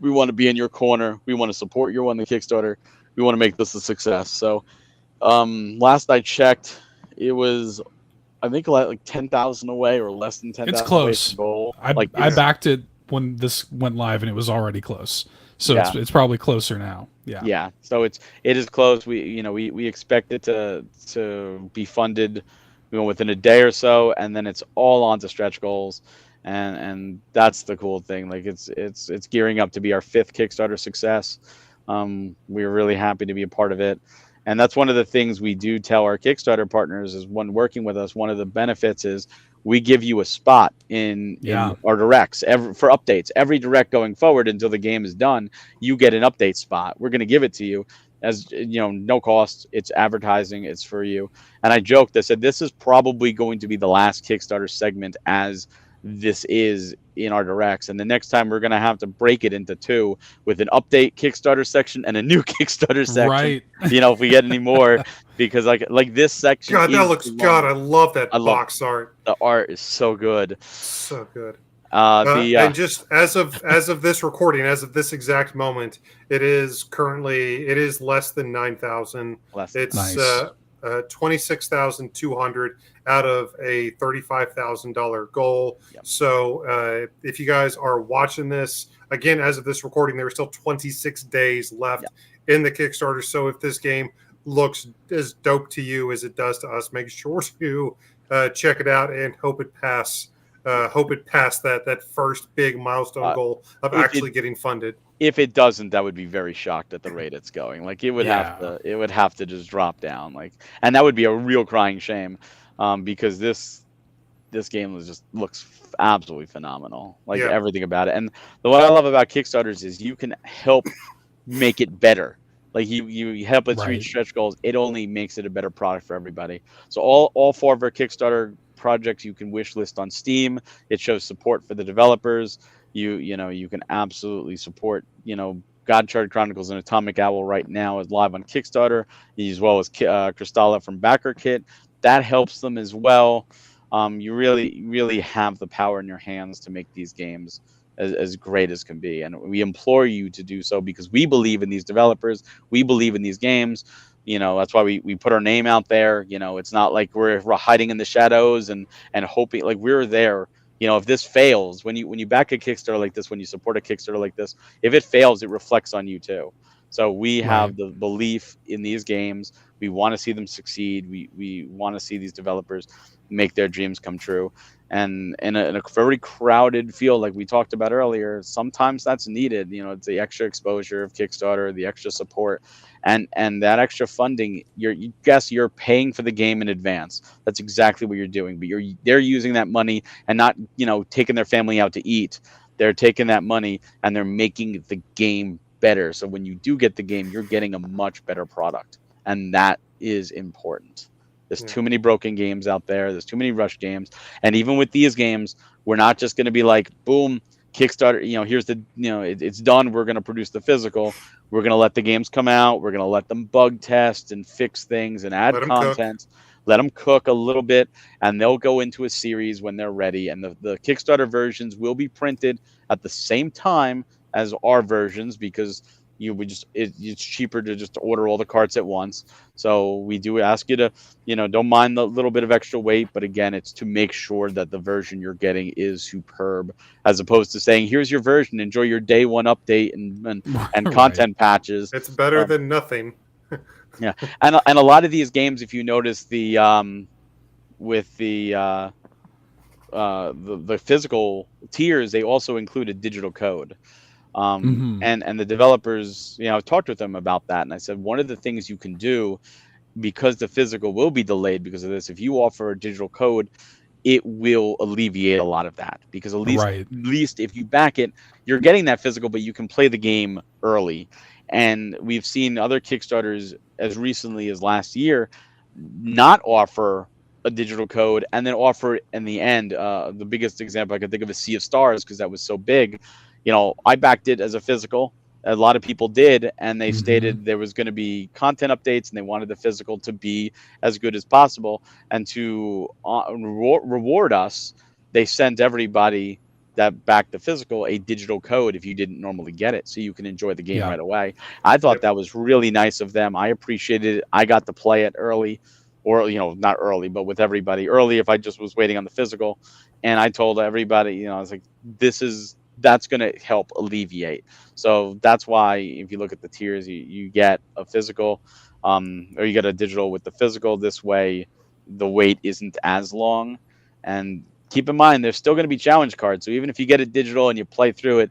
We want to be in your corner. We want to support you on the Kickstarter. We want to make this a success. So last I checked, it was I think like 10,000 away or less than 10,000. It's close. Goal. I backed it when this went live, and it was already close. So it's probably closer now. Yeah. Yeah. So it is close. We expect it to be funded within a day or so, and then it's all on to stretch goals. And that's the cool thing. Like it's gearing up to be our 5th Kickstarter success. We're really happy to be a part of it. And that's one of the things we do tell our Kickstarter partners is when working with us, one of the benefits is we give you a spot in our directs for updates. Every direct going forward until the game is done, you get an update spot. We're going to give it to you as no cost. It's advertising. It's for you. And I joked. I said this is probably going to be the last Kickstarter segment as this is in our directs, and the next time we're going to have to break it into 2 with an update Kickstarter section and a new Kickstarter section, right? If we get any more, because like this section, God, that looks I love that box art. The art is so good, so good. And just as of this recording, as of this exact moment, it is less than 9,000. It's nice. 26,200 out of a $35,000 goal. Yep. So if you guys are watching this again, as of this recording, there are still 26 days left in the Kickstarter. So if this game looks as dope to you as it does to us, make sure to check it out and hope it pass that first big milestone goal of actually getting funded. If it doesn't, that would be very shocked at the rate it's going. Like it would have to just drop down. Like, and that would be a real crying shame, because this this game looks absolutely phenomenal. Like Yeah. everything about it. And what I love about Kickstarters is you can help make it better. Like you help us reach Right. stretch goals. It only makes it a better product for everybody. So all four of our Kickstarter projects you can wish list on Steam. It shows support for the developers. You can absolutely support, God Charted Chronicles and Atomic Owl right now is live on Kickstarter, as well as Kristalla from BackerKit. That helps them as well. You really have the power in your hands to make these games as great as can be, and we implore you to do so because we believe in these developers. We believe in these games. That's why we put our name out there. It's not like we're hiding in the shadows and hoping. Like, we're there. If this fails, when you back a Kickstarter like this, when you support a Kickstarter like this, if it fails, it reflects on you too. So we have Right. the belief in these games. We want to see them succeed. We want to see these developers make their dreams come true. And in a very crowded field, like we talked about earlier, sometimes that's needed. It's the extra exposure of Kickstarter, the extra support, and that extra funding. You're paying for the game in advance. That's exactly what you're doing. But they're using that money and not taking their family out to eat. They're taking that money and they're making the game better. So when you do get the game, you're getting a much better product, and that is important. There's too many broken games out there. There's too many rush games. And even with these games, we're not just going to be like, boom, Kickstarter, here's the, it's done. We're going to produce the physical. We're going to let the games come out. We're going to let them bug test and fix things and add Let 'em content. Let them cook a little bit, and they'll go into a series when they're ready. And the Kickstarter versions will be printed at the same time as our versions because it's cheaper to just order all the carts at once. So we do ask you to, don't mind the little bit of extra weight, but again, it's to make sure that the version you're getting is superb, as opposed to saying, here's your version, enjoy your day one update and Right. content patches. It's better than nothing. Yeah. And a lot of these games, if you notice with the physical tiers, they also include a digital code. Mhm. And the developers, I've talked with them about that, and I said one of the things you can do, because the physical will be delayed because of this, if you offer a digital code, it will alleviate a lot of that, because at Right. least if you back it, you're getting that physical, but you can play the game early. And we've seen other Kickstarters as recently as last year not offer a digital code and then offer it in the end. The biggest example I could think of is Sea of Stars, because that was so big. I backed it as a physical. A lot of people did, and they Mhm. stated there was going to be content updates, and they wanted the physical to be as good as possible. And to reward us, they sent everybody that backed the physical a digital code if you didn't normally get it, so you can enjoy the game Yeah. right away. I thought Yep. that was really nice of them. I appreciated it. I got to play it early, or not early, but with everybody early if I just was waiting on the physical. And I told everybody, I was like, that's going to help alleviate. So that's why if you look at the tiers, you get a physical, or you get a digital with the physical. This way, the wait isn't as long. And keep in mind, there's still going to be challenge cards. So even if you get it digital and you play through it,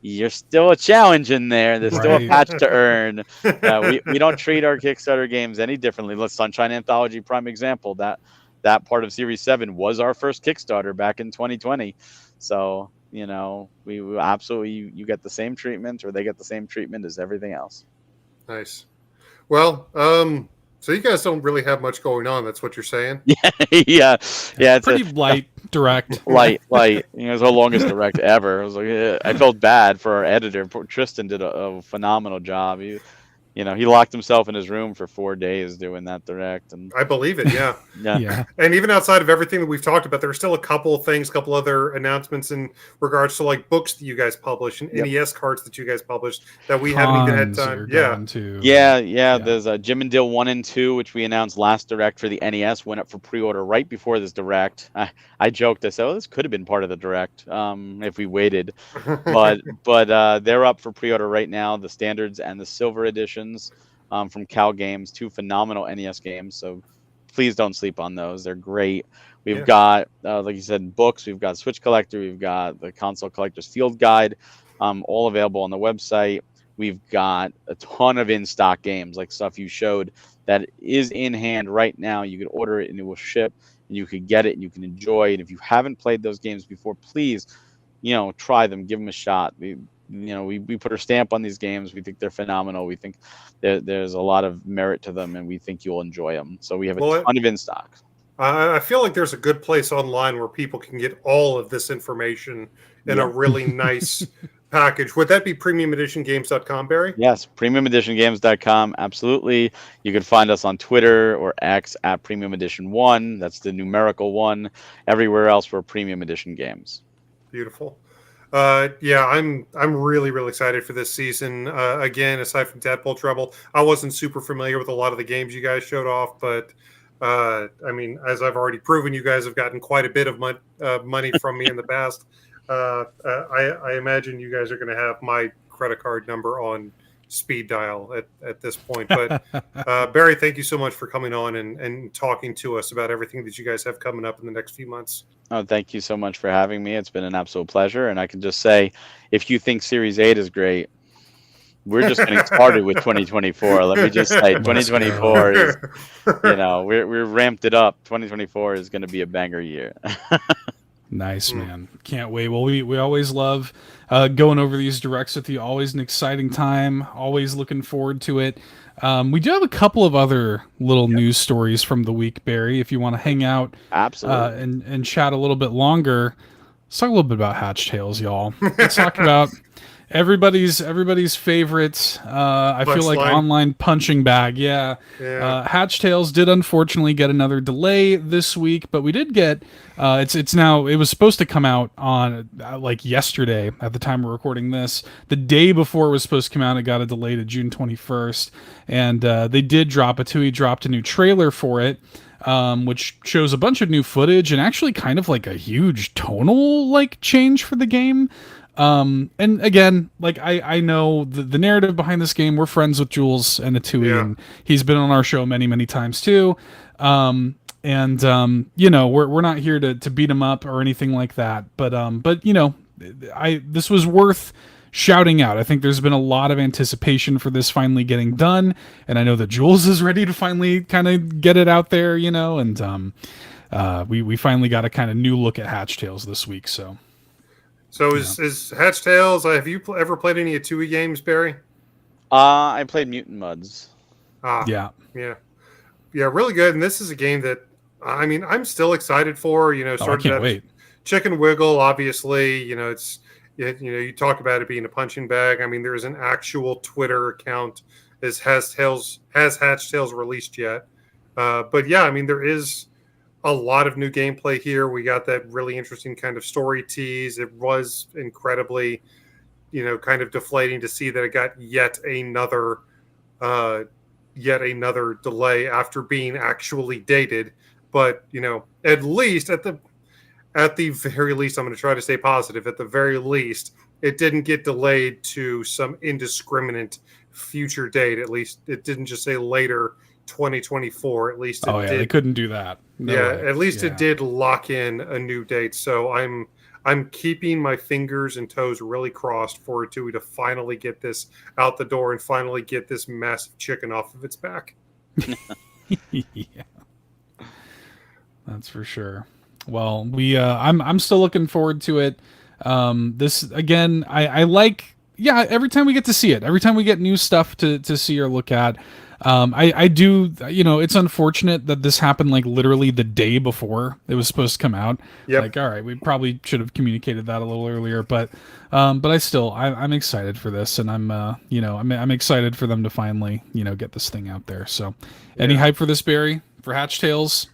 you're still a challenge in there. There's still a Right. patch to earn. We don't treat our Kickstarter games any differently. Let Sunshine Anthology, prime example. That part of Series 7 was our first Kickstarter back in 2020. So, we absolutely, you get the same treatment, or they get the same treatment as everything else. Nice. Well, so you guys don't really have much going on. That's what you're saying? Yeah. It's Pretty light, direct. light. It's the longest direct ever. I was like, I felt bad for our editor. Tristan did a phenomenal job. He locked himself in his room for 4 days doing that direct, and I believe it, yeah. yeah. Yeah. And even outside of everything that we've talked about, there are still a couple of things, couple other announcements in regards to like books that you guys publish and Yep. NES cards that you guys published that we haven't even had Cons that time. you're Yeah. going to. Yeah. There's Jim and Dill 1 and 2, which we announced last direct for the NES, went up for pre-order right before this direct. I joked, I said, "Oh, this could have been part of the direct if we waited," but they're up for pre-order right now. The standards and the silver editions from Cal Games, 2 phenomenal NES games. So please don't sleep on those. They're great. We've got, like you said, books. We've got Switch Collector. We've got the Console Collector's Field Guide, all available on the website. We've got a ton of in-stock games, like stuff you showed that is in hand right now. You could order it and it will ship and you could get it and you can enjoy it. If you haven't played those games before, please, try them, give them a shot. We put our stamp on these games. We think they're phenomenal. We think there's a lot of merit to them, and we think you'll enjoy them. So we have a ton of in stock. I feel like there's a good place online where people can get all of this information in a really nice package. Would that be premiumeditiongames.com, Barry? Yes, premiumeditiongames.com. Absolutely. You can find us on Twitter or X at Premium Edition 1. That's the numerical 1. Everywhere else, we're Premium Edition Games. Beautiful. I'm really, really excited for this season. Again, aside from Tadpole Trouble, I wasn't super familiar with a lot of the games you guys showed off, but as I've already proven, you guys have gotten quite a bit of money from me in the past. I imagine you guys are going to have my credit card number on speed dial at this point. But Barry, thank you so much for coming on and talking to us about everything that you guys have coming up in the next few months. Oh, thank you so much for having me. It's been an absolute pleasure. And I can just say, if you think Series 8 is great, we're just getting started with 2024. Let me just say, 2024 is, we're ramped it up. 2024 is going to be a banger year. Nice, man. Can't wait. Well, we always love going over these directs with you. Always an exciting time. Always looking forward to it. We do have a couple of other little news stories from the week, Barry, if you want to hang out and chat a little bit longer. Let's talk a little bit about Hatch Tales, y'all. Let's talk about everybody's favorite, I feel like, online punching bag. Yeah. Hatch Tales did unfortunately get another delay this week, but we did get it was supposed to come out on like yesterday at the time we're recording this. The day before it was supposed to come out, it got a delay to June 21st, and they did drop it too. He dropped a new trailer for it, which shows a bunch of new footage and actually kind of like a huge tonal like change for the game. And again, like I know the narrative behind this game. We're friends with Jules and Atui, and he's been on our show many times too. We're not here to beat him up or anything like that. But this was worth shouting out. I think there's been a lot of anticipation for this finally getting done, and I know that Jules is ready to finally kind of get it out there. And we finally got a kind of new look at Hatch Tales this week. So is Hatch Tales? Have you ever played any Atui games, Barry? I played Mutant Muds. Yeah, really good. And this is a game that I'm still excited for. I can't wait. Chicken Wiggle, obviously. You talk about it being a punching bag. There's an actual Twitter account. Has Hatch Tales released yet? But yeah, there is a lot of new gameplay here. We got that really interesting kind of story tease. It was incredibly, kind of deflating to see that it got yet another delay after being actually dated. But at least at the very least, I'm going to try to stay positive. At the very least, it didn't get delayed to some indiscriminate future date. At least it didn't just say later 2024. At least it did. They couldn't do that. No way. At least it did lock in a new date. So I'm keeping my fingers and toes really crossed for Atui to finally get this out the door and finally get this massive chicken off of its back. Yeah, that's for sure. Well, I'm still looking forward to it. This again, I like. Yeah, every time we get to see it, every time we get new stuff to see or look at. I do, it's unfortunate that this happened like literally the day before it was supposed to come out. Yep. Like, all right, we probably should have communicated that a little earlier, but I'm excited for this, and I'm excited for them to finally, get this thing out there. So, any hype for this, Barry, for Hatch Tales?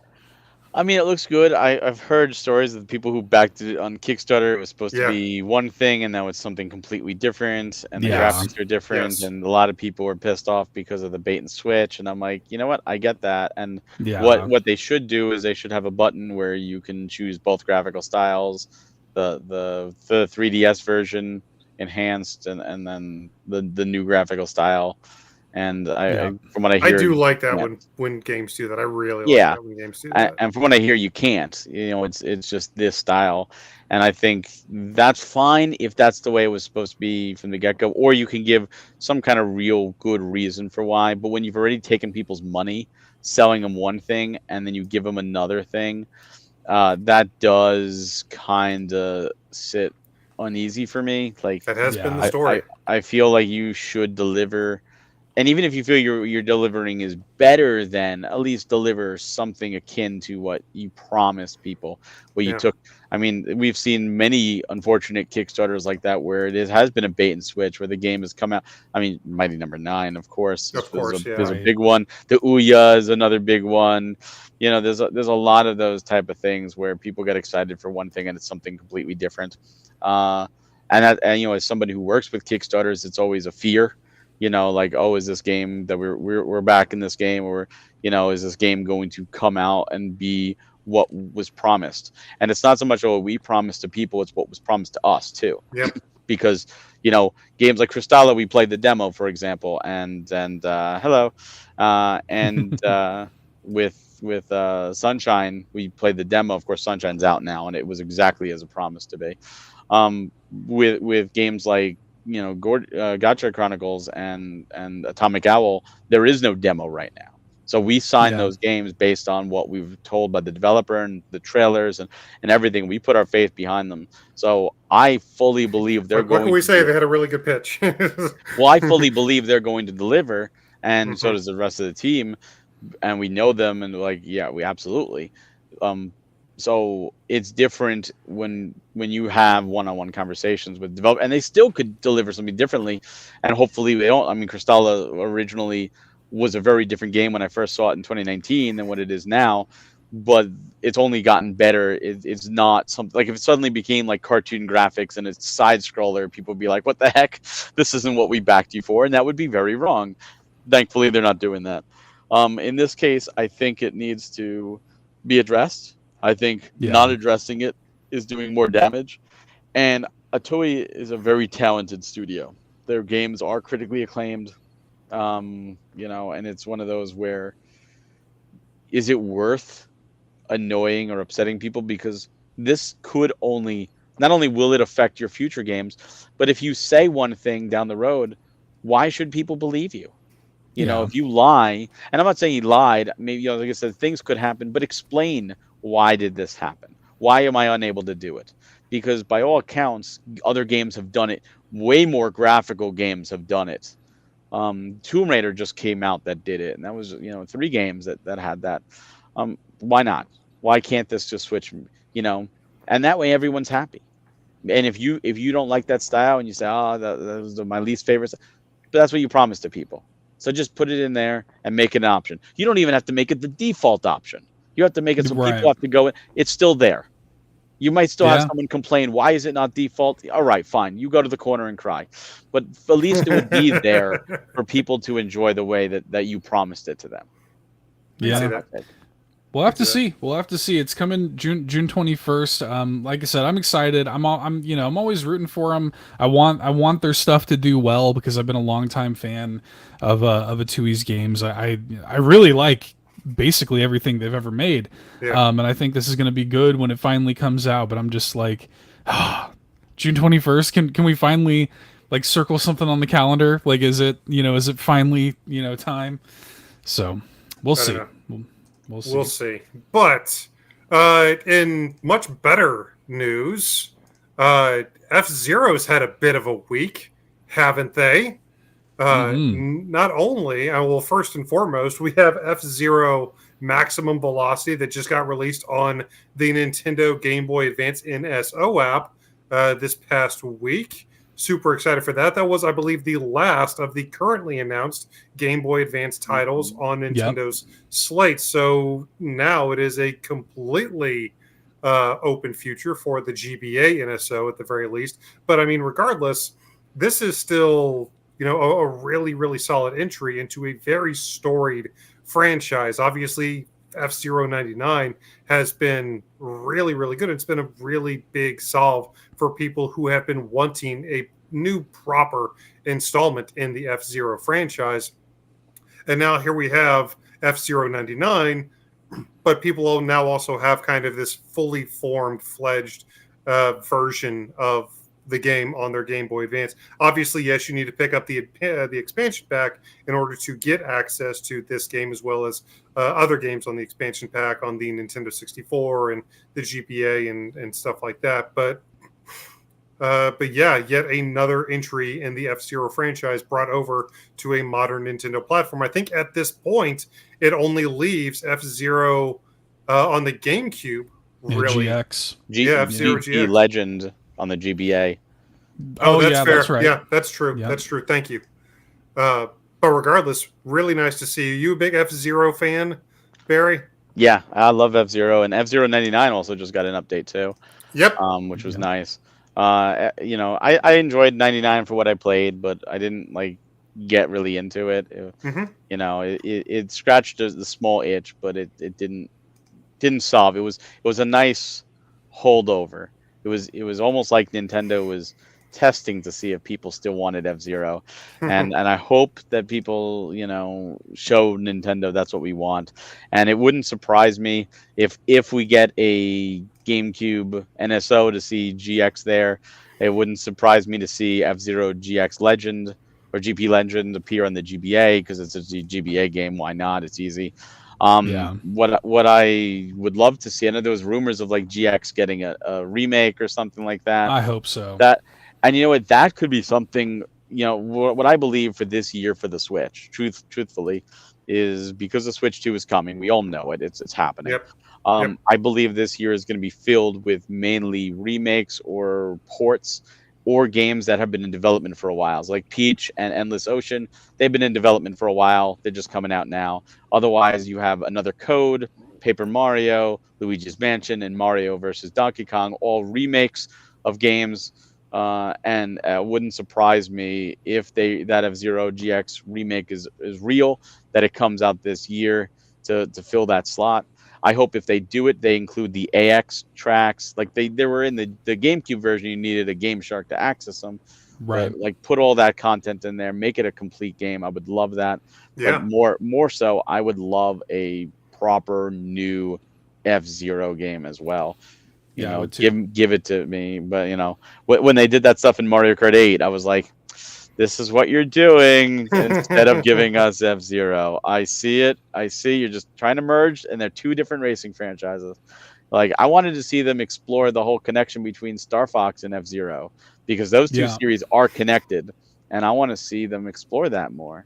It looks good. I've heard stories of people who backed it on Kickstarter. It was supposed to be one thing, and now it's something completely different, and the graphics are different, and a lot of people were pissed off because of the bait and switch. And I'm like, you know what? I get that. And what they should do is they should have a button where you can choose both graphical styles, the 3DS version enhanced, and then the new graphical style. And from what I hear, I do like that when games do that. I really like that when games do that. And from what I hear, you can't. It's just this style, and I think that's fine if that's the way it was supposed to be from the get-go. Or you can give some kind of real good reason for why. But when you've already taken people's money selling them one thing and then you give them another thing, that does kind of sit uneasy for me. Like, That has been the Yeah. story. I feel like you should deliver, and even if you feel you're delivering is better than, at least deliver something akin to what you promised people. What you Yeah. took. I mean, we've seen many unfortunate Kickstarters like that where it has been a bait and switch, where the game has come out. I mean, Mighty Number Nine, of course, Of course, yeah. there's a Right. big one. The Ouya is another big one. You know, there's a lot of those type of things where people get excited for one thing and it's something completely different. And you know, as somebody who works with Kickstarters, it's always a fear. You know, like, oh, is this game that we're back in this game, or, you know, is this game going to come out and be what was promised? And it's not so much what we promised to people, it's what was promised to us too. Yep. Because, you know, games like Crystalla, we played the demo, for example, and hello, and with Sunshine, we played the demo. Of course, Sunshine's out now, and it was exactly as it promised to be. With games like, you know, Gacha Chronicles and Atomic Owl, there is no demo right now. So we signed Yeah. those games based on what we've told by the developer and the trailers and everything. We put our faith behind them. So I fully believe they're What going can we to say? They had a really good pitch. well, I fully believe they're going to deliver, and so Mhm. does the rest of the team, and we know them, and like, yeah, we absolutely. Um, so it's different when you have one-on-one conversations with develop, and they still could deliver something differently, and hopefully they don't. I mean, Crystalla originally was a very different game when I first saw it in 2019 than what it is now, but it's only gotten better. It's not something like, if it suddenly became like cartoon graphics and it's side scroller, people would be like, "What the heck? This isn't what we backed you for," and that would be very wrong. Thankfully, they're not doing that. In this case, I think it needs to be addressed. I think not Yeah. addressing it is doing more damage. And Atoi is a very talented studio. Their games are critically acclaimed. You know, and it's one of those where, is it worth annoying or upsetting people? Because this could only, not only will it affect your future games, but if you say one thing down the road, why should people believe you? You know, Yeah. if you lie, and I'm not saying he lied, maybe, you know, like I said, things could happen, but explain, why did this happen? Why am I unable to do it? Because by all accounts, other games have done it. Way more graphical games have done it. Tomb Raider just came out that did it, and that was, you know, 3 games that had that. Why not? Why can't this just switch? You know, and that way everyone's happy. And if you don't like that style and you say, oh, that was my least favorite, but that's what you promised to people. So just put it in there and make it an option. You don't even have to make it the default option. You have to make it so Right. people have to go in. It's still there. You might still have Yeah. someone complain, why is it not default? All right, fine. You go to the corner and cry. But at least it would be there for people to enjoy the way that you promised it to them. I can see Yeah. that. We'll have to Yeah. see. We'll have to see. It's coming June 21st. Like I said, I'm excited. I'm always rooting for them. I want their stuff to do well because I've been a longtime fan of Atui's games. I really like basically everything they've ever made. Yeah. And I think this is going to be good when it finally comes out. But I'm just like, June 21st. Can we finally like circle something on the calendar? Like, is it finally time? So we'll I don't see. know. We'll see. We'll see. But in much better news, F-Zero's had a bit of a week, haven't they? Not only, well, first and foremost, we have F-Zero Maximum Velocity that just got released on the Nintendo Game Boy Advance NSO app this past week. Super excited for that. That was, I believe, the last of the currently announced Game Boy Advance titles on Nintendo's slate. So now it is a completely open future for the GBA NSO at the very least. But I mean, regardless, this is still, a really, really solid entry into a very storied franchise. Obviously, F-Zero 99 has been really, really good. It's been a really big solve for people who have been wanting a new proper installment in the F-Zero franchise. And now here we have F-Zero 99, but people will now also have kind of this fully formed, fledged version of the game on their Game Boy Advance. Obviously, yes, you need to pick up the expansion pack in order to get access to this game, as well as other games on the expansion pack on the Nintendo 64 and the GBA and stuff like that. But yeah, yet another entry in the F-Zero franchise brought over to a modern Nintendo platform. I think at this point it only leaves F-Zero on the GameCube. Really, GX. F-Zero GX. Legend on the GBA. Oh, that's yeah, fair. that's right. Yeah, that's true. Yep. That's true. Thank you. But regardless, really nice to see you. You a big F-Zero fan, Barry? Yeah, I love F-Zero, and F-Zero 99 also just got an update too. Yep. Which was nice. I enjoyed 99 for what I played, but I didn't get really into it. It scratched the small itch, but it didn't solve. It was a nice holdover. It was almost like Nintendo was testing to see if people still wanted F-Zero, and I hope that people show Nintendo that's what we want. And it wouldn't surprise me if we get a GameCube NSO to see GX there. It wouldn't surprise me to see F-Zero GX Legend or GP Legend appear on the GBA, because it's a GBA game. Why not? It's easy. What I would love to see, I know there was rumors of GX getting a remake or something like that. I hope so. And you know what? That could be something. What I believe for this year for the Switch, truthfully, is because the Switch 2 is coming. We all know it. It's happening. Yep. I believe this year is going to be filled with mainly remakes or ports or games that have been in development for a while. It's like Peach and Endless Ocean. They've been in development for a while. They're just coming out now. Otherwise, you have another Code, Paper Mario, Luigi's Mansion, and Mario vs. Donkey Kong, all remakes of games. And wouldn't surprise me if that F-Zero GX remake is real, that it comes out this year to fill that slot. I hope if they do it, they include the AX tracks. Like they were in the GameCube version, you needed a Game Shark to access them. Right. Put all that content in there, make it a complete game. I would love that. Yeah. But more so, I would love a proper new F-Zero game as well. Give it to me. But when they did that stuff in Mario Kart 8, I was like, this is what you're doing instead of giving us F-Zero. I see it. I see you're just trying to merge, and they're two different racing franchises. I wanted to see them explore the whole connection between Star Fox and F-Zero, because those two series are connected, and I want to see them explore that more.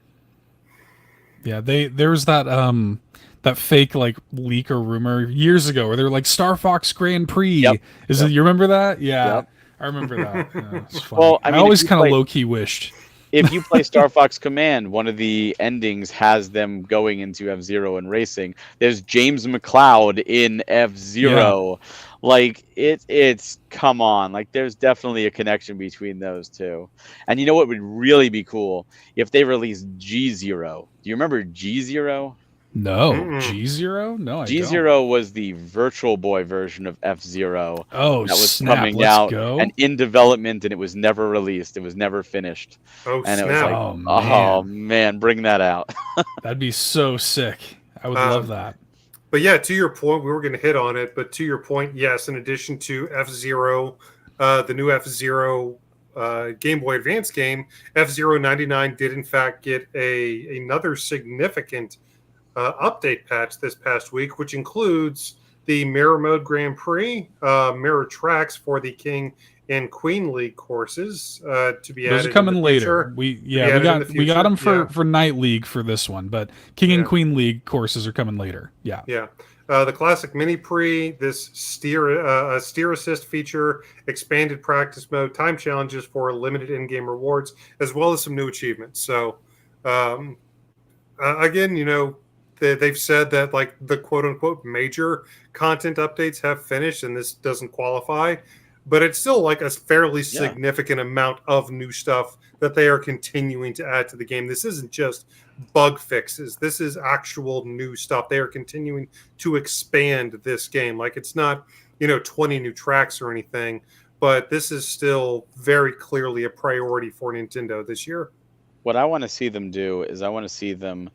Yeah, there's that that fake leak or rumor years ago where they were like Star Fox Grand Prix. Yep. You remember that? Yeah. Yep. I remember that. Yeah, it's funny. Well, I always kind of low key wished. If you play Star Fox Command, one of the endings has them going into F-Zero and racing. There's James McCloud in F-Zero. Yeah. It's come on. There's definitely a connection between those two. And you know what would really be cool? If they released G-Zero. Do you remember G-Zero? No. G-Zero? No, I G-Zero don't. was the Virtual Boy version of F-Zero. Oh, that was snap. coming Let's out go. and in development, and it was never released. It was never finished. Oh, and snap. It was oh man, bring that out. That'd be so sick. I would love that. But yeah, to your point, we were going to hit on it, but to your point, yes, in addition to F-Zero, the new F-Zero Game Boy Advance game, F-Zero 99 did in fact get another significant update patch this past week, which includes the Mirror Mode Grand Prix, mirror tracks for the King and Queen League courses to be added. Those are coming later. We got them for Night League for this one, but King and Queen League courses are coming later. Yeah. The classic mini pre, this steer assist feature, expanded practice mode, time challenges for limited in-game rewards, as well as some new achievements. So again, they've said that the quote unquote major content updates have finished, and this doesn't qualify, but it's still a fairly significant amount of new stuff that they are continuing to add to the game. This isn't just bug fixes. This is actual new stuff. They are continuing to expand this game. It's not, 20 new tracks or anything, but this is still very clearly a priority for Nintendo this year. What I want to see them do is I want to see them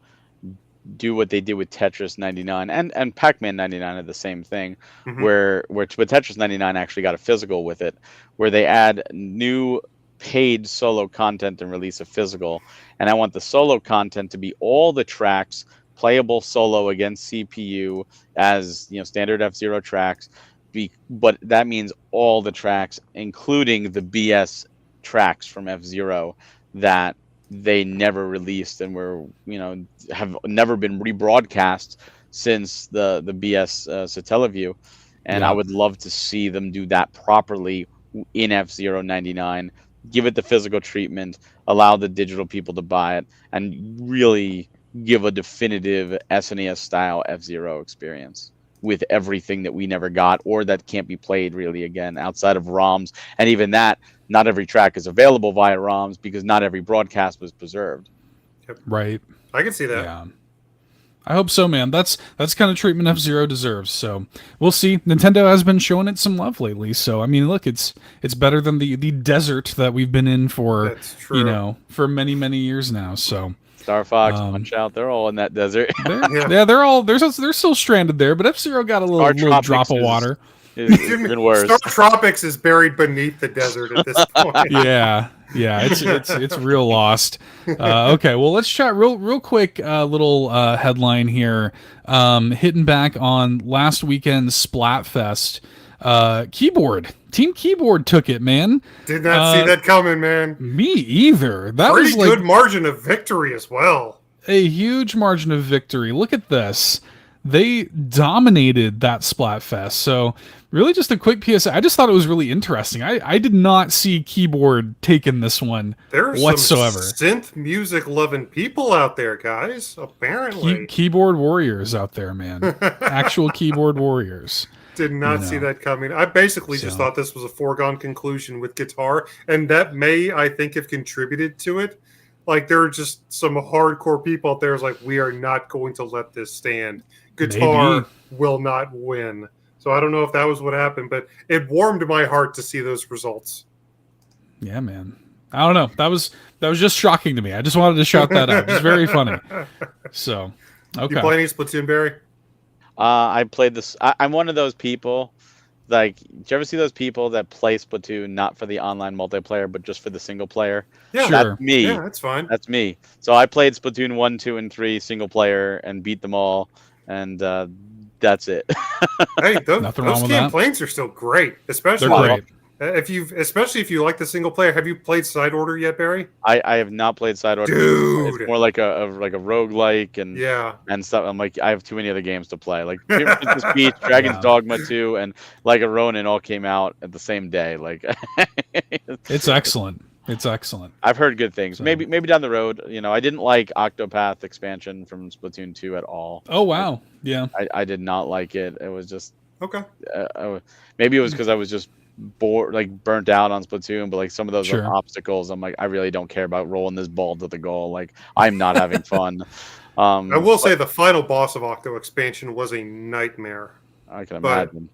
do what they did with Tetris 99 and Pac-Man 99 are the same thing, Mhm. where but Tetris 99 actually got a physical with it, where they add new paid solo content and release a physical. And I want the solo content to be all the tracks playable solo against CPU as standard F-Zero tracks. But that means all the tracks, including the BS tracks from F-Zero that they never released and were have never been rebroadcast since the BS Satellaview. And I would love to see them do that properly in F-Zero 99, give it the physical treatment, allow the digital people to buy it, and really give a definitive SNES style F-Zero experience with everything that we never got or that can't be played really again outside of ROMs. And even that, not every track is available via ROMs because not every broadcast was preserved. Right. I can see that. Yeah. I hope so, man. That's kind of treatment F-Zero deserves. So we'll see. Nintendo has been showing it some love lately. So I mean, look, it's better than the desert that we've been in for for many years now. So Star Fox, Punch Out, they're all in that desert. they're still stranded there. But F-Zero got a little drop of water. Even worse. Star Tropics is buried beneath the desert at this point. Yeah, it's real lost. Okay, well, let's chat real quick. Little headline here. Hitting back on last weekend's Splatfest. Team Keyboard took it, man. Did not see that coming, man. Me either. That Pretty was good margin of victory as well. A huge margin of victory. Look at this. They dominated that Splatfest. So really just a quick PSA. I just thought it was really interesting. I did not see Keyboard taking this one whatsoever. Some synth music loving people out there, guys. Apparently. Keyboard warriors out there, man. Actual keyboard warriors. Did not see that coming. I basically just thought this was a foregone conclusion with guitar. And that may, I think, have contributed to it. Like, there are just some hardcore people out there who's like, we are not going to let this stand. Guitar will not win. So I don't know if that was what happened, but it warmed my heart to see those results. Yeah, man. I don't know. That was just shocking to me. I just wanted to shout that out. It's very funny. So, okay. You play any Splatoon, Barry? I played this. I'm one of those people. Like, do you ever see those people that play Splatoon not for the online multiplayer, but just for the single player? Yeah, sure. That's me. Yeah, that's fine. That's me. So I played Splatoon 1, 2, and 3 single player and beat them all, and that's it. Hey, those campaigns are still great, especially if you like the single player. Have you played Side Order yet, Barry? I have not played Side Order. Dude, it's more like a roguelike and stuff. I'm like, I have too many other games to play. Like Princess Peach, Dragon's Dogma 2, and like a Ronin all came out at the same day. Like, it's excellent. It's excellent. I've heard good things. So, maybe down the road. I didn't like Octopath expansion from Splatoon 2 at all. Oh wow, yeah. I did not like it. It was just okay. Maybe it was because I was just bored, like burnt out on Splatoon. But like some of those obstacles, I'm like, I really don't care about rolling this ball to the goal. Like, I'm not having fun. I will say the final boss of Octo expansion was a nightmare. I can imagine.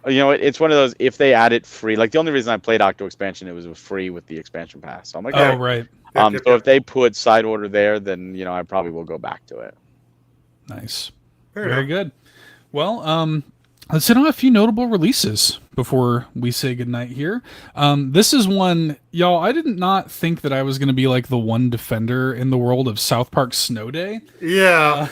It's one of those, if they add it free, like the only reason I played Octo expansion, it was free with the expansion pass. So I'm like, right. So if they put Side Order there, then I probably will go back to it. Nice. Very good. Well, let's hit on a few notable releases before we say goodnight here. This is one, y'all, I did not think that I was going to be like the one defender in the world of South Park Snow Day. Yeah.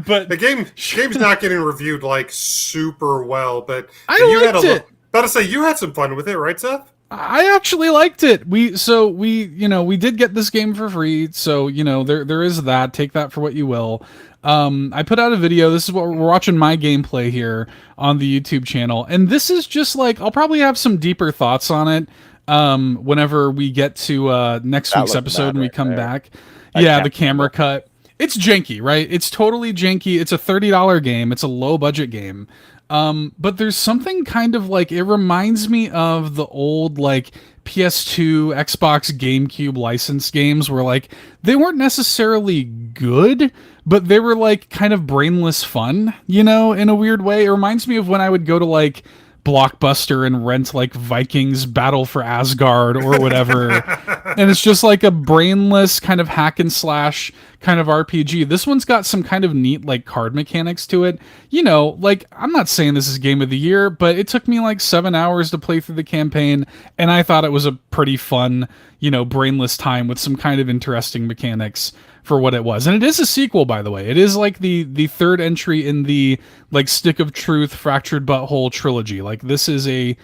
But the game's not getting reviewed like super well, but I liked it. About to say, you had some fun with it, right, Seth? I actually liked it. We did get this game for free, so there is that. Take that for what you will. I put out a video. This is what we're watching, my gameplay here on the YouTube channel, and this is just like, I'll probably have some deeper thoughts on it whenever we get to next week's episode and we come back. The camera cut. It's janky, right? It's totally janky. It's a $30 game. It's a low budget game. But there's something kind of like, it reminds me of the old like PS2, Xbox, GameCube licensed games where like they weren't necessarily good, but they were like kind of brainless fun, in a weird way. It reminds me of when I would go to like Blockbuster and rent like Vikings Battle for Asgard or whatever, and it's just like a brainless kind of hack and slash kind of RPG. This one's got some kind of neat like card mechanics to it. You know, like I'm not saying this is game of the year, but it took me like 7 hours to play through the campaign, and I thought it was a pretty fun, you know, brainless time with some kind of interesting mechanics for what it was. And it is a sequel, by the way. It is like the third entry in the like Stick of Truth Fractured Butthole trilogy. Like this is a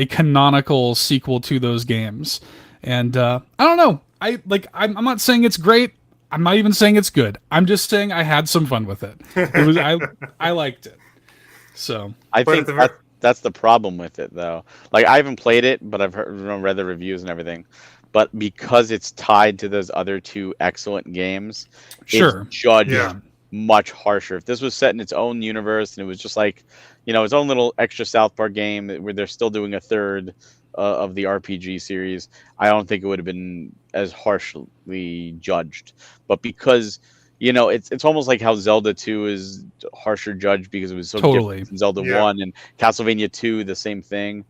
canonical sequel to those games. And I don't know. I'm not saying it's great. I'm not even saying it's good. I'm just saying I had some fun with it. It was I liked it. So I think that's the problem with it, though. Like I haven't played it, but I've read the reviews and everything. But because it's tied to those other two excellent games, sure, it's judged much harsher. If this was set in its own universe and it was just like, you know, its own little extra South Park game where they're still doing a third of the RPG series, I don't think it would have been as harshly judged. But because, you know, it's almost like how Zelda 2 is harsher judged because it was so different from Zelda 1, and Castlevania 2, the same thing.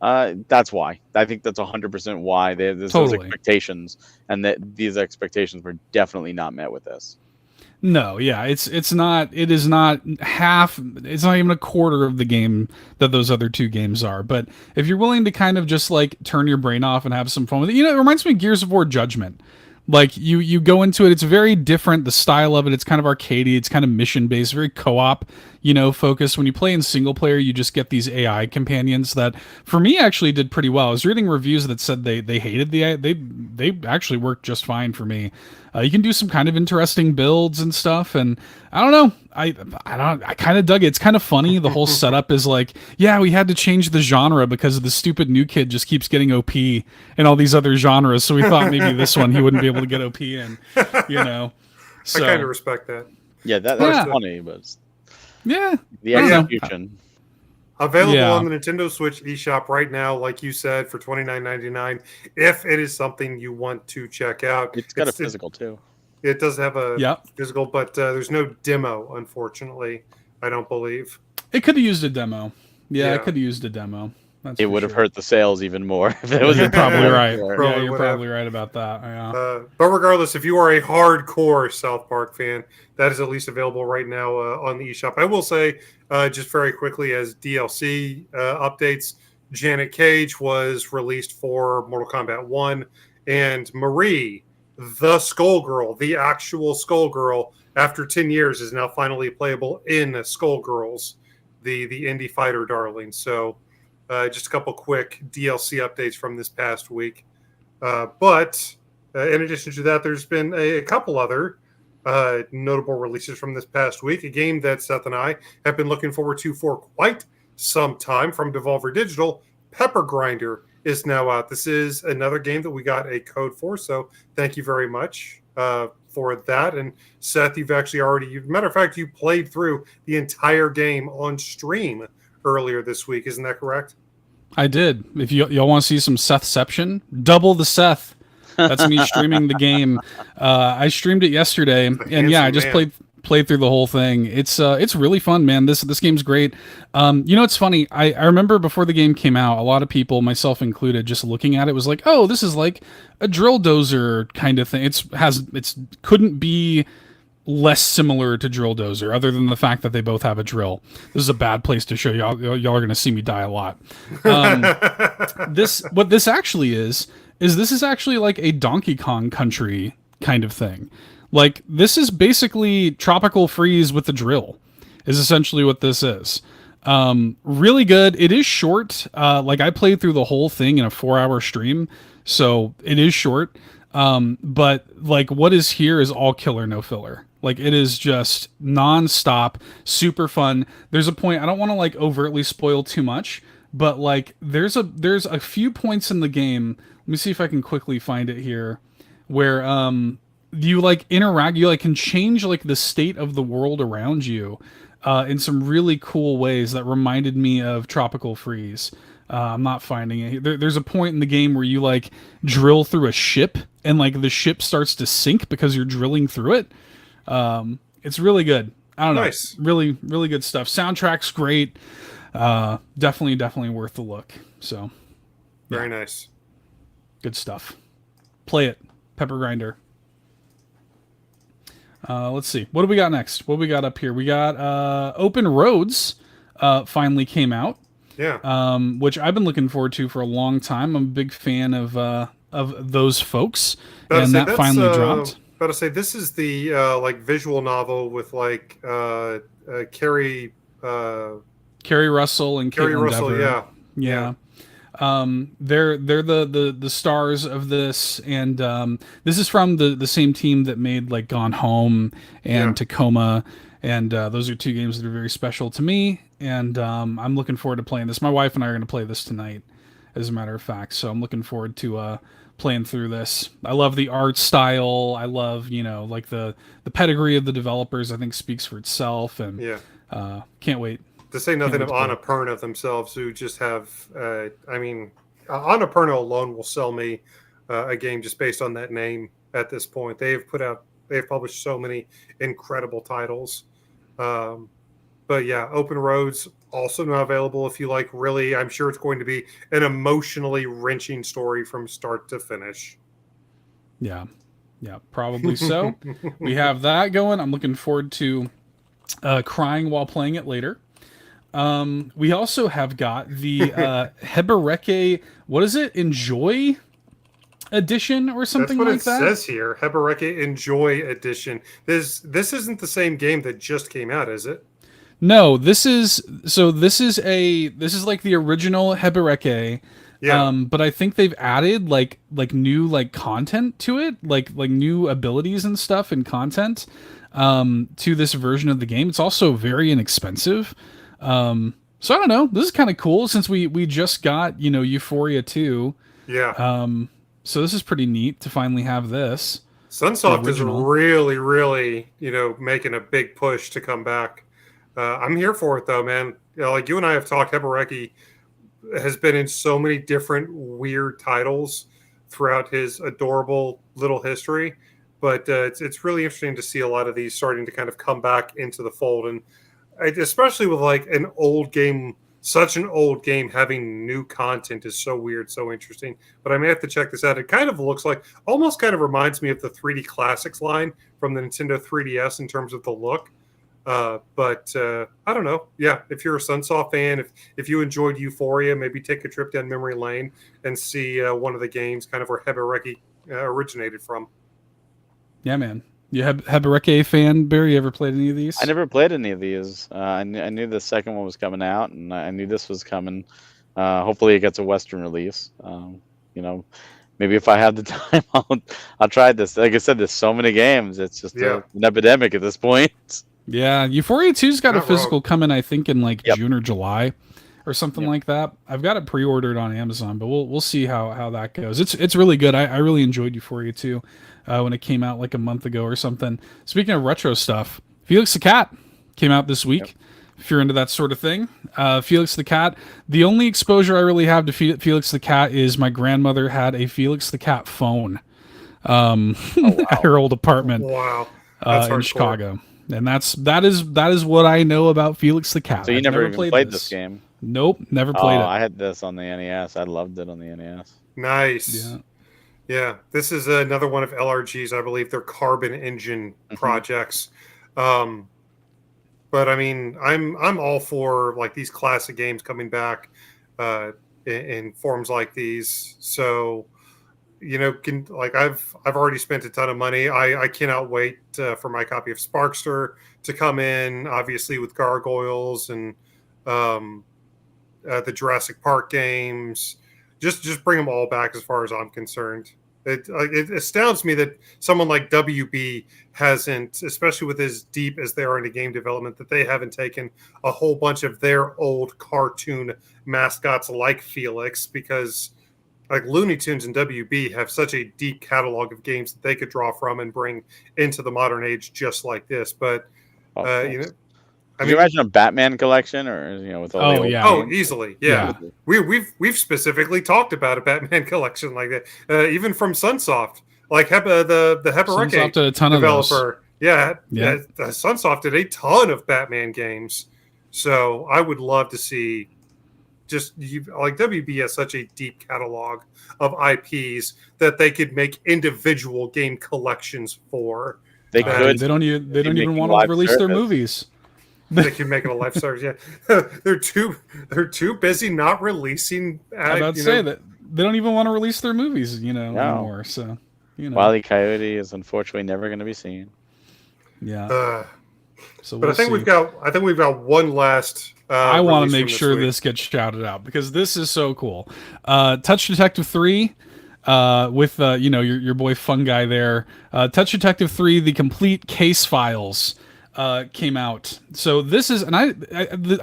That's why. I think that's 100% why there's those expectations, and that these expectations were definitely not met with this. No, yeah, it is not half, it's not even a quarter of the game that those other two games are. But if you're willing to kind of just like turn your brain off and have some fun with it, you know, it reminds me of Gears of War Judgment. Like you go into it, it's very different. The style of it, it's kind of arcadey, it's kind of mission based, very co-op, you know, focused. When you play in single player, you just get these AI companions that, for me, actually did pretty well. I was reading reviews that said they hated the AI. They actually worked just fine for me. You can do some kind of interesting builds and stuff, and I don't know. I kind of dug it. It's kind of funny. The whole setup is like, yeah, we had to change the genre because the stupid new kid just keeps getting OP in all these other genres. So we thought maybe this one he wouldn't be able to get OP in, you know. So, I kind of respect that. Yeah, that's funny, but the execution. Available on the Nintendo Switch eShop right now, like you said, for $29.99. If it is something you want to check out, it's got a physical too. It does have a physical, but there's no demo, unfortunately. I don't believe. It could have used a demo. Yeah, it could have used a demo. It would have hurt the sales even more if it was. You're probably right. You're probably right about that. Yeah. But regardless, if you are a hardcore South Park fan, that is at least available right now on the eShop. I will say, just very quickly, as DLC updates, Janet Cage was released for Mortal Kombat 1, and Marie, the Skullgirl, the actual Skullgirl, after 10 years, is now finally playable in Skullgirls, the indie fighter darling. So just a couple quick DLC updates from this past week. But in addition to that, there's been a couple other notable releases from this past week. A game that Seth and I have been looking forward to for quite some time from Devolver Digital, Pepper Grinder, is now out. This is another game that we got a code for, so thank you very much for that. And Seth, you've actually matter of fact, you played through the entire game on stream earlier this week. Isn't that correct? I did. If y'all want to see some Sethception, double the Seth. That's me streaming the game. I streamed it yesterday, and I just played through the whole thing. It's really fun, man. This game's great. You know, it's funny. I remember before the game came out, a lot of people, myself included, just looking at it was like, oh, this is like a drill dozer kind of thing. It's couldn't be less similar to Drill Dozer, other than the fact that they both have a drill. This is a bad place to show y'all. Y'all are going to see me die a lot. What this actually is this is actually like a Donkey Kong Country kind of thing. Like, this is basically Tropical Freeze with the drill, is essentially what this is. Really good. It is short. Like, I played through the whole thing in a 4-hour stream, so it is short. But like, what is here is all killer, no filler. Like, it is just non-stop, super fun. There's a point, I don't want to like overtly spoil too much, but like there's a few points in the game. Let me see if I can quickly find it here, where you like interact, you like can change like the state of the world around you in some really cool ways that reminded me of Tropical Freeze. I'm not finding it. There's a point in the game where you like drill through a ship, and like the ship starts to sink because you're drilling through it. It's really good. I don't know. Nice. Really, really good stuff. Soundtrack's great. Definitely worth the look. So, very nice. Good stuff. Play it. Pepper Grinder. Let's see. What do we got next? What do we got up here? We got Open Roads finally came out. Yeah. Which I've been looking forward to for a long time. I'm a big fan of those folks, and that finally dropped. About to say, this is the like visual novel with like Carrie Russell and Carrie Caitlin Russell. Dever. Yeah. They're the stars of this, and this is from the same team that made like Gone Home and Tacoma, and those are two games that are very special to me, and I'm looking forward to playing this. My wife and I are going to play this tonight, as a matter of fact, so I'm looking forward to playing through this. I love the art style. I love, like the pedigree of the developers. I think speaks for itself, and can't wait. To say nothing of Annapurna themselves, who just have, Annapurna alone will sell me a game just based on that name at this point. They've published so many incredible titles. But yeah, Open Roads also now available if you like. Really, I'm sure it's going to be an emotionally wrenching story from start to finish. Yeah, probably so. We have that going. I'm looking forward to crying while playing it later. We also have got the Hebereke, what is it? Enjoy edition or something like that? That's what it says here. Hebereke Enjoy edition. This isn't the same game that just came out, is it? No, this is like the original Hebereke. Yeah. But I think they've added like new like content to it, like new abilities and stuff and content to this version of the game. It's also very inexpensive. So I don't know. This is kind of cool since we just got, Euphoria 2. Yeah. So this is pretty neat to finally have this. Sunsoft is really, really, making a big push to come back. I'm here for it though, man. Like you and I have talked, Hebereke has been in so many different weird titles throughout his adorable little history. But it's really interesting to see a lot of these starting to kind of come back into the fold. And especially with like an old game, such an old game, having new content is so weird, so interesting. But I may have to check this out. It kind of looks like, almost kind of reminds me of the 3D Classics line from the Nintendo 3DS in terms of the look. But I don't know. Yeah, if you're a Sunsoft fan, if you enjoyed Euphoria, maybe take a trip down memory lane and see one of the games kind of where Hebereke originated from. Yeah, man. You Hebereke fan, Barry? You ever played any of these? I never played any of these. I knew the second one was coming out, and I knew this was coming. Hopefully, it gets a Western release. Maybe if I have the time, I'll try this. Like I said, there's so many games. It's just an epidemic at this point. Yeah, Euphoria 2's got a physical coming, I think, in like June or July or something like that. I've got it pre-ordered on Amazon, but we'll see how that goes. It's really good. I really enjoyed Euphoria 2 when it came out like a month ago or something. Speaking of retro stuff, Felix the Cat came out this week. If you're into that sort of thing, Felix the Cat. The only exposure I really have to Felix the Cat is my grandmother had a Felix the Cat phone at her old apartment in Chicago. And that is what I know about Felix the Cat. So you never even played this game? Nope, never played it. I had this on the NES. I loved it on the NES. Nice. Yeah. This is another one of LRG's, I believe, their Carbon Engine projects. But I mean, I'm all for like these classic games coming back in forms like these. So, I've already spent a ton of money. I cannot wait for my copy of Sparkster to come in, obviously with Gargoyles and the Jurassic Park games. Just bring them all back as far as I'm concerned. It astounds me that someone like WB hasn't, especially with as deep as they are into game development, that they haven't taken a whole bunch of their old cartoon mascots like Felix, because like Looney Tunes and WB have such a deep catalog of games that they could draw from and bring into the modern age just like this. But Can you imagine a Batman collection, or with all the old games? Easily, yeah. We've specifically talked about a Batman collection like that, even from Sunsoft, like the Hebereke Sunsoft did a ton developer. Of those. Sunsoft did a ton of Batman games, so I would love to see like WB has such a deep catalog of IPs that they could make individual game collections for. They could. They don't even want live to release their service. movies. They can make it a life service. Yeah, they're too busy not releasing. I'm about to say that they don't even want to release their movies, anymore. So, Wile E. Coyote is unfortunately never going to be seen. Yeah. So, but I think we've got one last. I want to make sure this gets shouted out because this is so cool. Touch Detective 3. With your boy Fungi there. Touch Detective 3, the complete case files came out. So this is, and I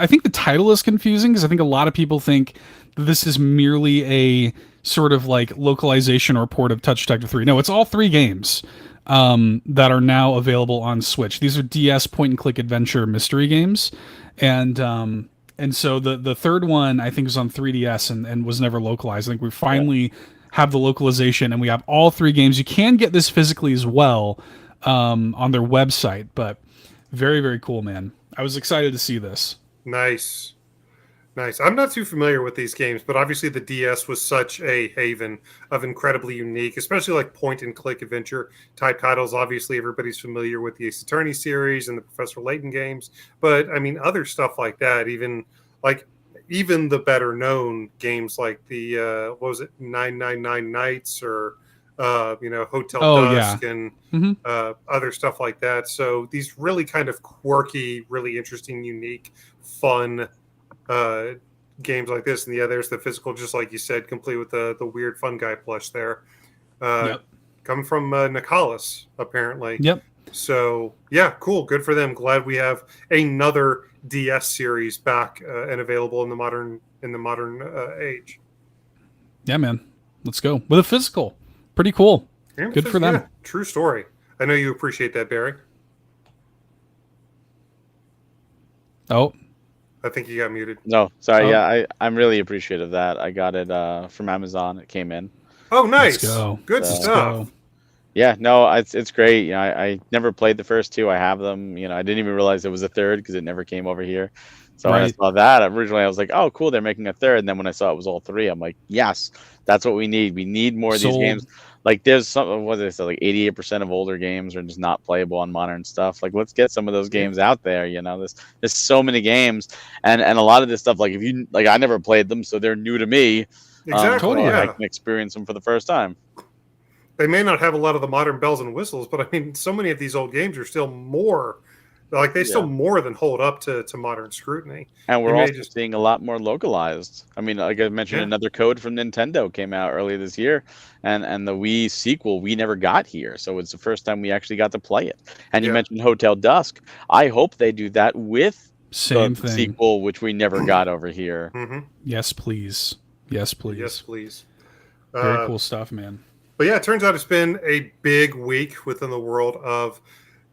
think the title is confusing because I think a lot of people think that this is merely a sort of like localization or port of Touch Detective 3. No, it's all 3 games that are now available on Switch. These are DS point and click adventure mystery games, and so the third one I think was on 3DS and was never localized. I think we finally have the localization, and we have all 3 games. You can get this physically as well on their website, but very, very cool, man. I was excited to see this. Nice. I'm not too familiar with these games, but obviously the DS was such a haven of incredibly unique, especially like point and click adventure type titles. Obviously, everybody's familiar with the Ace Attorney series and the Professor Layton games, but I mean, other stuff like that, even the better known games like the 999 Nights or Hotel Dusk and other stuff like that. So these really kind of quirky, really interesting, unique, fun games like this. And there's the physical, just like you said, complete with the weird Fungi plush there. Coming from Nicalis, apparently. Yep. So yeah, cool. Good for them. Glad we have another DS series back and available in the modern age. Yeah, man. Let's go with a physical. Pretty cool. And good for them. Yeah, true story. I know you appreciate that, Barry. Oh, I think you got muted. No, sorry. Oh. Yeah, I'm really appreciative of that. I got it from Amazon. It came in. Oh, nice. Let's go. Good stuff. Yeah, no, it's great. I never played the first 2. I have them. I didn't even realize there was a third because it never came over here. So when I saw that, originally I was like, oh, cool, they're making a third. And then when I saw it was all 3, I'm like, yes, that's what we need. We need more of these games. Like there's something, what did they say, like 88% of older games are just not playable on modern stuff. Like let's get some of those games out there. There's so many games, and a lot of this stuff. Like I never played them, so they're new to me. Exactly. I can experience them for the first time. They may not have a lot of the modern bells and whistles, but I mean, so many of these old games are still more. Like they still more than hold up to modern scrutiny. And we're also seeing a lot more localized. I mean, like I mentioned, another code from Nintendo came out earlier this year, and the Wii sequel we never got here. So it's the first time we actually got to play it. And you mentioned Hotel Dusk. I hope they do that with the sequel, which we never got over here. Mm-hmm. Yes, please. Yes, please. Yes, please. Very cool stuff, man. But yeah, it turns out it's been a big week within the world of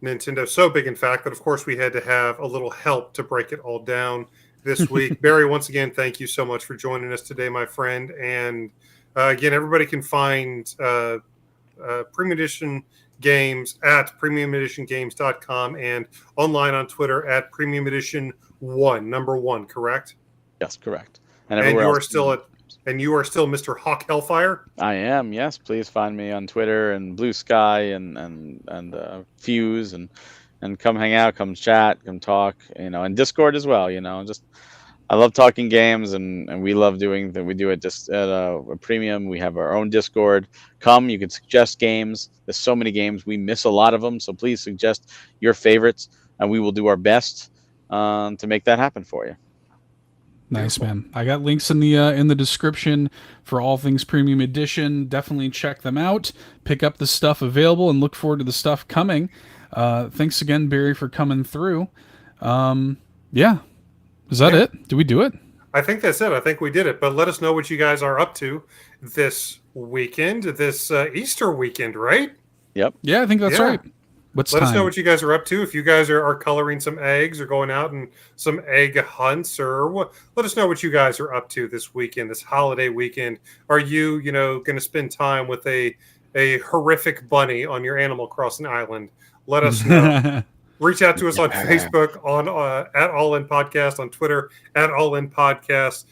Nintendo. So big, in fact, that of course we had to have a little help to break it all down this week. Barry, once again, thank you so much for joining us today, my friend. And again, everybody can find Premium Edition games at premiumeditiongames.com and online on Twitter at Premium Edition 1, number 1, correct? Yes, correct. And you are still Mr. Hawk Hellfire? I am, yes. Please find me on Twitter and Blue Sky and Fuse and come hang out, come chat, come talk, and Discord as well, I love talking games and we love doing that. We do it just at a premium. We have our own Discord. You can suggest games. There's so many games. We miss a lot of them. So please suggest your favorites and we will do our best to make that happen for you. Nice, man. I got links in the description for all things Premium Edition. Definitely check them out. Pick up the stuff available and look forward to the stuff coming. Thanks again, Barry, for coming through. Yeah. Is that it? Did we do it? I think that's it. I think we did it. But let us know what you guys are up to this weekend, this Easter weekend, right? Yep. Yeah, I think that's right. Let us know what you guys are up to. If you guys are coloring some eggs or going out and some egg hunts let us know what you guys are up to this weekend, this holiday weekend. Are you, going to spend time with a horrific bunny on your Animal Crossing island? Let us know. Reach out to us on Facebook, on at All In Podcast, on Twitter at All In Podcast.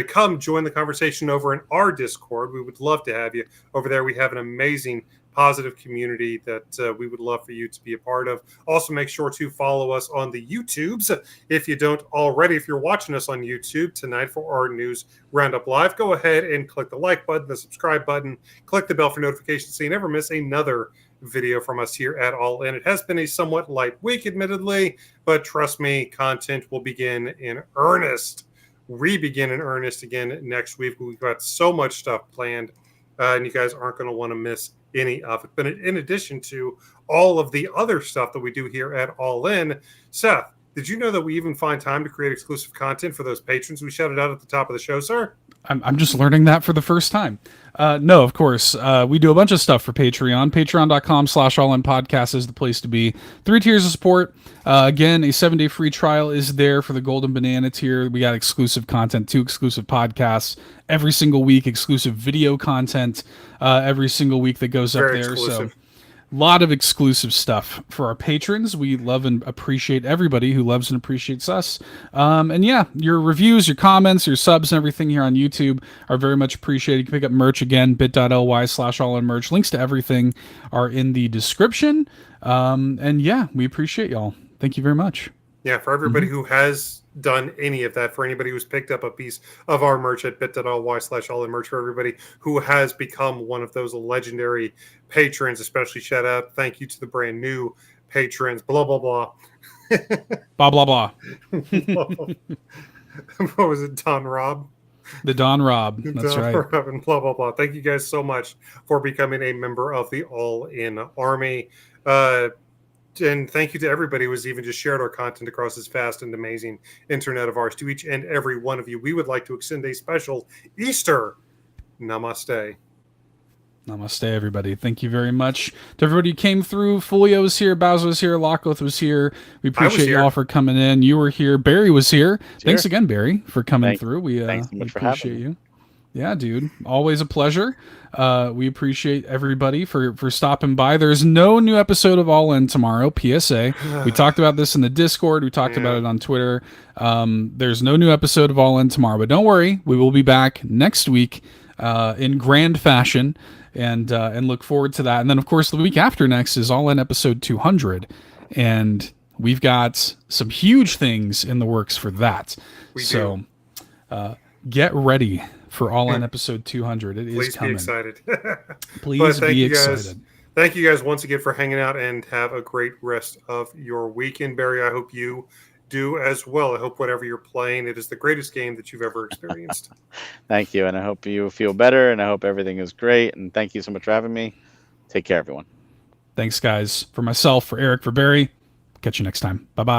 come join the conversation over in our Discord. We would love to have you over there. We have an amazing positive community that we would love for you to be a part of. Also, make sure to follow us on the YouTubes. If you don't already, if you're watching us on YouTube tonight for our news Roundup Live, go ahead and click the like button, the subscribe button, click the bell for notifications so you never miss another video from us here at All In. It has been a somewhat light week, admittedly, but trust me, content will begin in earnest. We begin in earnest again next week. We've got so much stuff planned, and you guys aren't going to want to miss any of it. But in addition to all of the other stuff that we do here at All In, Seth, did you know that we even find time to create exclusive content for those patrons we shouted out at the top of the show, sir? I'm just learning that for the first time. No, of course. We do a bunch of stuff for Patreon. Patreon.com/allinpodcast is the place to be. 3 tiers of support. Again, a 7-day free trial is there for the Golden Banana tier. We got exclusive content, 2 exclusive podcasts every single week, exclusive video content every single week that goes up Very there. exclusive. So a lot of exclusive stuff for our patrons. We love and appreciate everybody who loves and appreciates us. And yeah, your reviews, your comments, your subs, and everything here on YouTube are very much appreciated. You can pick up merch again, bit.ly/allinmerch. Links to everything are in the description. And yeah, we appreciate y'all. Thank you very much. Yeah, for everybody who has done any of that, for anybody who's picked up a piece of our merch at bit.ly/allinmerch, for everybody who has become one of those legendary patrons, especially shout out, thank you to the brand new patrons, blah, blah, blah. Blah, blah, blah. What was it, Don Rob? The Don Rob. That's Don right. Rob and blah, blah, blah. Thank you guys so much for becoming a member of the All In Army. And thank you to everybody who has even just shared our content across this vast and amazing internet of ours. To each and every one of you, we would like to extend a special Easter namaste. Namaste, everybody. Thank you very much to everybody who came through. Folio was here, Bowser was here, Lockoth was here. We appreciate you all for coming in. You were here. Barry was here. Thanks again, Barry, for coming through. Thanks so much for appreciate having me. you. Yeah, dude. Always a pleasure. We appreciate everybody for stopping by. There's no new episode of All In tomorrow, PSA. We talked about this in the Discord. We talked about it on Twitter. There's no new episode of All In tomorrow, but don't worry. We will be back next week in grand fashion, and look forward to that. And then, of course, the week after next is All In episode 200, and we've got some huge things in the works for that. So get ready for All In episode 200. It is coming. Please be excited. Please be excited. Thank you guys once again for hanging out, and have a great rest of your weekend, Barry. I hope you do as well. I hope whatever you're playing, it is the greatest game that you've ever experienced. Thank you, and I hope you feel better, and I hope everything is great, and thank you so much for having me. Take care, everyone. Thanks, guys. For myself, for Eric, for Barry. Catch you next time. Bye-bye.